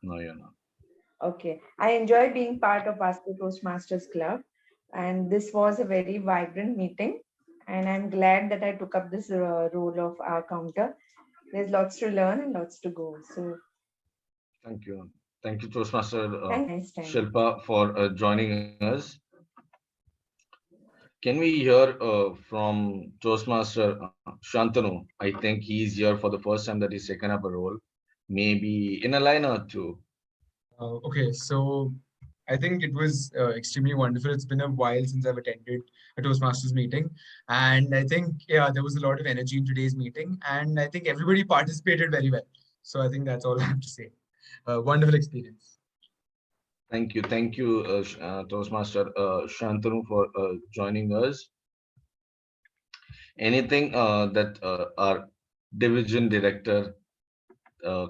S2: No, you're not.
S4: Okay, I enjoyed being part of Vasco Toastmasters Club, and this was a very vibrant meeting. And I'm glad that I took up this role of our counter. There's lots to learn and lots to go. So
S2: Thank you. Thank you, Toastmaster
S4: thanks,
S2: Shilpa, for joining us. Can we hear from Toastmaster Shantanu? I think he's here for the first time that he's taken up a role. Maybe in a line or two.
S7: Okay, so I think it was extremely wonderful. It's been a while since I've attended a Toastmasters meeting. And I think, yeah, there was a lot of energy in today's meeting. And I think everybody participated very well. So I think that's all I have to say. Wonderful experience.
S2: Thank you. Thank you, Toastmaster Shantanu, for joining us. Anything that our division director,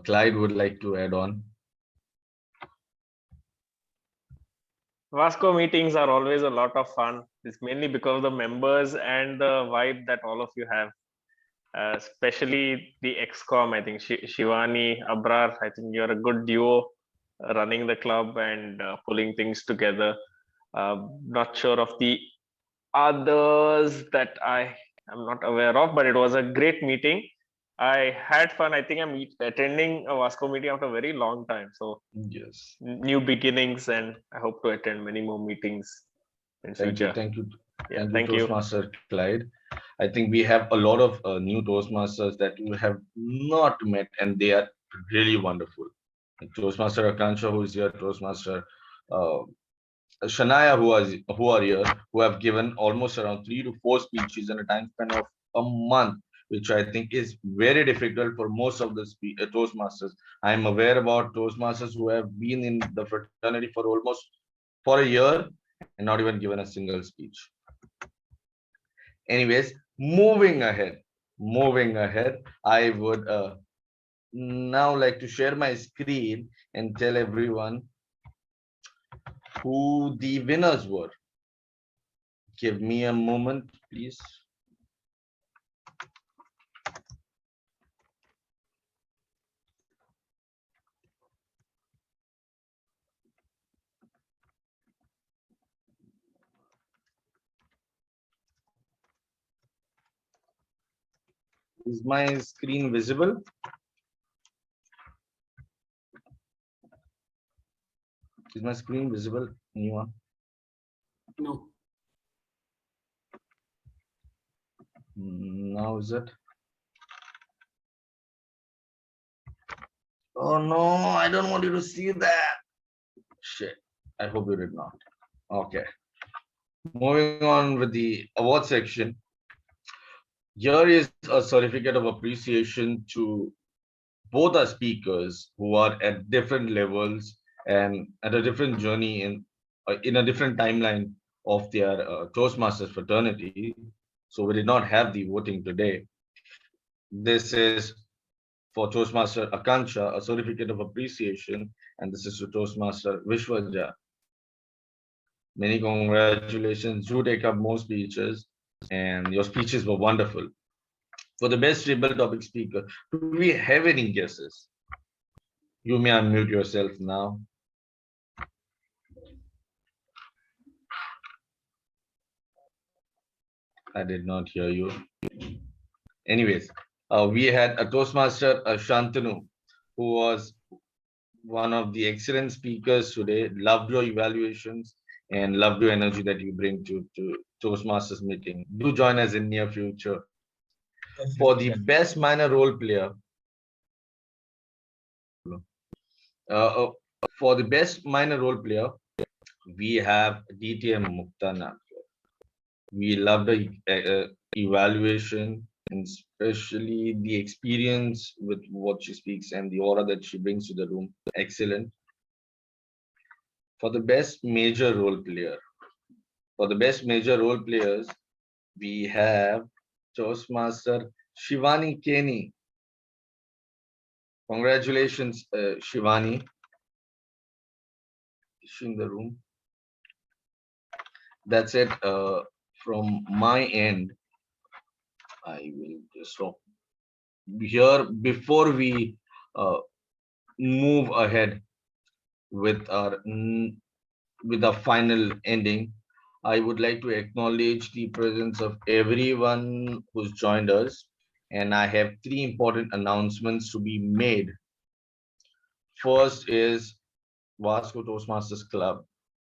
S2: Clyde, would like to add on?
S12: Vasco meetings are always a lot of fun. It's mainly because of the members and the vibe that all of you have. Especially the XCOM, I think Shivani, Abrar, I think you're a good duo running the club and pulling things together. Not sure of the others that I am not aware of, but it was a great meeting. I had fun. I think I'm attending a Vasco meeting after a very long time. So
S2: yes,
S12: new beginnings, and I hope to attend many more meetings in future.
S2: Thank you.
S12: Yeah,
S2: Thank you, Toastmaster Clyde. I think we have a lot of new Toastmasters that you have not met, and they are really wonderful. Toastmaster Akancha, who is here, Toastmaster Shania, who are here, who have given almost around 3 to 4 speeches in a time span of a month, which I think is very difficult for most of the Toastmasters. I am aware about Toastmasters who have been in the fraternity for almost a year and not even given a single speech. Anyways, moving ahead, I would now like to share my screen and tell everyone who the winners were. Give me a moment, please. Is my screen visible? Is my screen visible? Anyone?
S11: No.
S2: Now is it? Oh no, I don't want you to see that. Shit, I hope you did not. Okay. Moving on with the award section. Here is a certificate of appreciation to both our speakers who are at different levels and at a different journey in a different timeline of their Toastmasters fraternity. So we did not have the voting today. This is for Toastmaster Akancha, a certificate of appreciation, and this is to Toastmaster Vishwaja. Many congratulations. Do take up more speeches. and your speeches were wonderful. For the best rebel topic speaker, do we have any guesses? You may unmute yourself now. I did not hear you. Anyways, we had a Toastmaster, Shantanu, who was one of the excellent speakers today. Loved your evaluations and loved your energy that you bring to Toastmasters meeting. Do join us in near future. For the best minor role player, we have DTM Muktana. We love the evaluation, and especially the experience with what she speaks and the aura that she brings to the room. Excellent. For the best major role player, we have Toastmaster Shivani Kenny. Congratulations, Shivani. Is she in the room? That's it from my end. I will just stop here before we move ahead with our final ending. I would like to acknowledge the presence of everyone who's joined us, and I have 3 important announcements to be made. First is Vasco Toastmasters Club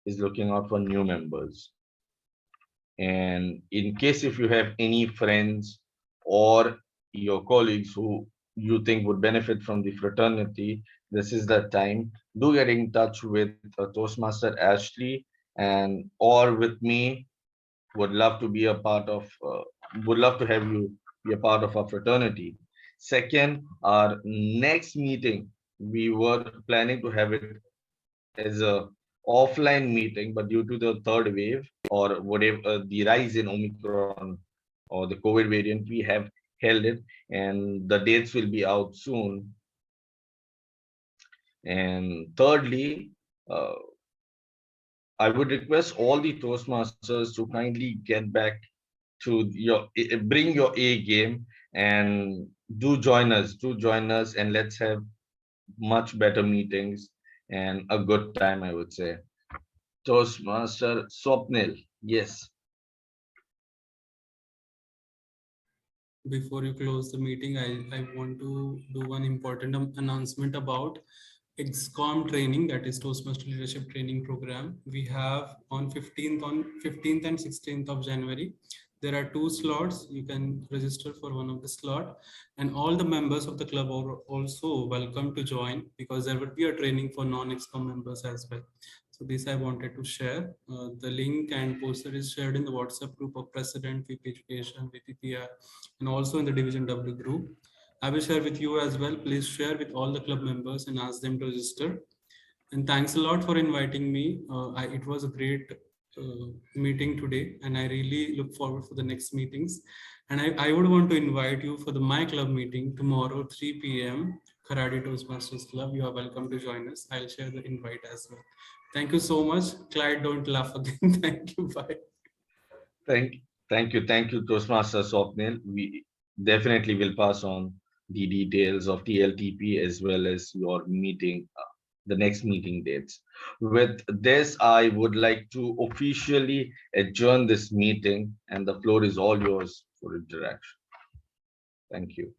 S2: is looking out for new members. And in case if you have any friends or your colleagues who you think would benefit from the fraternity, this is the time. Do get in touch with Toastmaster Ashley and or with me. Would love to be a part of, would love to have you be a part of our fraternity. Second, our next meeting, we were planning to have it as a offline meeting, but due to the third wave or whatever the rise in Omicron or the COVID variant, we have held it, and the dates will be out soon. And thirdly, I would request all the Toastmasters to kindly get back to bring your A game and do join us, and let's have much better meetings and a good time, I would say. Toastmaster Swapnil, yes.
S11: Before you close the meeting, I want to do one important announcement about XCOM training, that is Toastmaster Leadership Training Program. We have on 15th and 16th of January. There are 2 slots. You can register for one of the slot, and all the members of the club are also welcome to join, because there will be a training for non-XCOM members as well. So this I wanted to share. The link and poster is shared in the WhatsApp group of President, VP Education, VPPR, and also in the Division W group. I will share with you as well. Please share with all the club members and ask them to register. And thanks a lot for inviting me. It was a great meeting today, and I really look forward for the next meetings. And I would want to invite you for the My Club meeting tomorrow, 3 p.m. Karate Toastmasters Club. You are welcome to join us. I'll share the invite as well. Thank you so much. Clyde, don't laugh again. Thank you. Bye.
S2: Thank you, Toastmaster Swapnil. We definitely will pass on the details of TLTP as well as your meeting, the next meeting dates. With this, I would like to officially adjourn this meeting, and the floor is all yours for interaction. Thank you.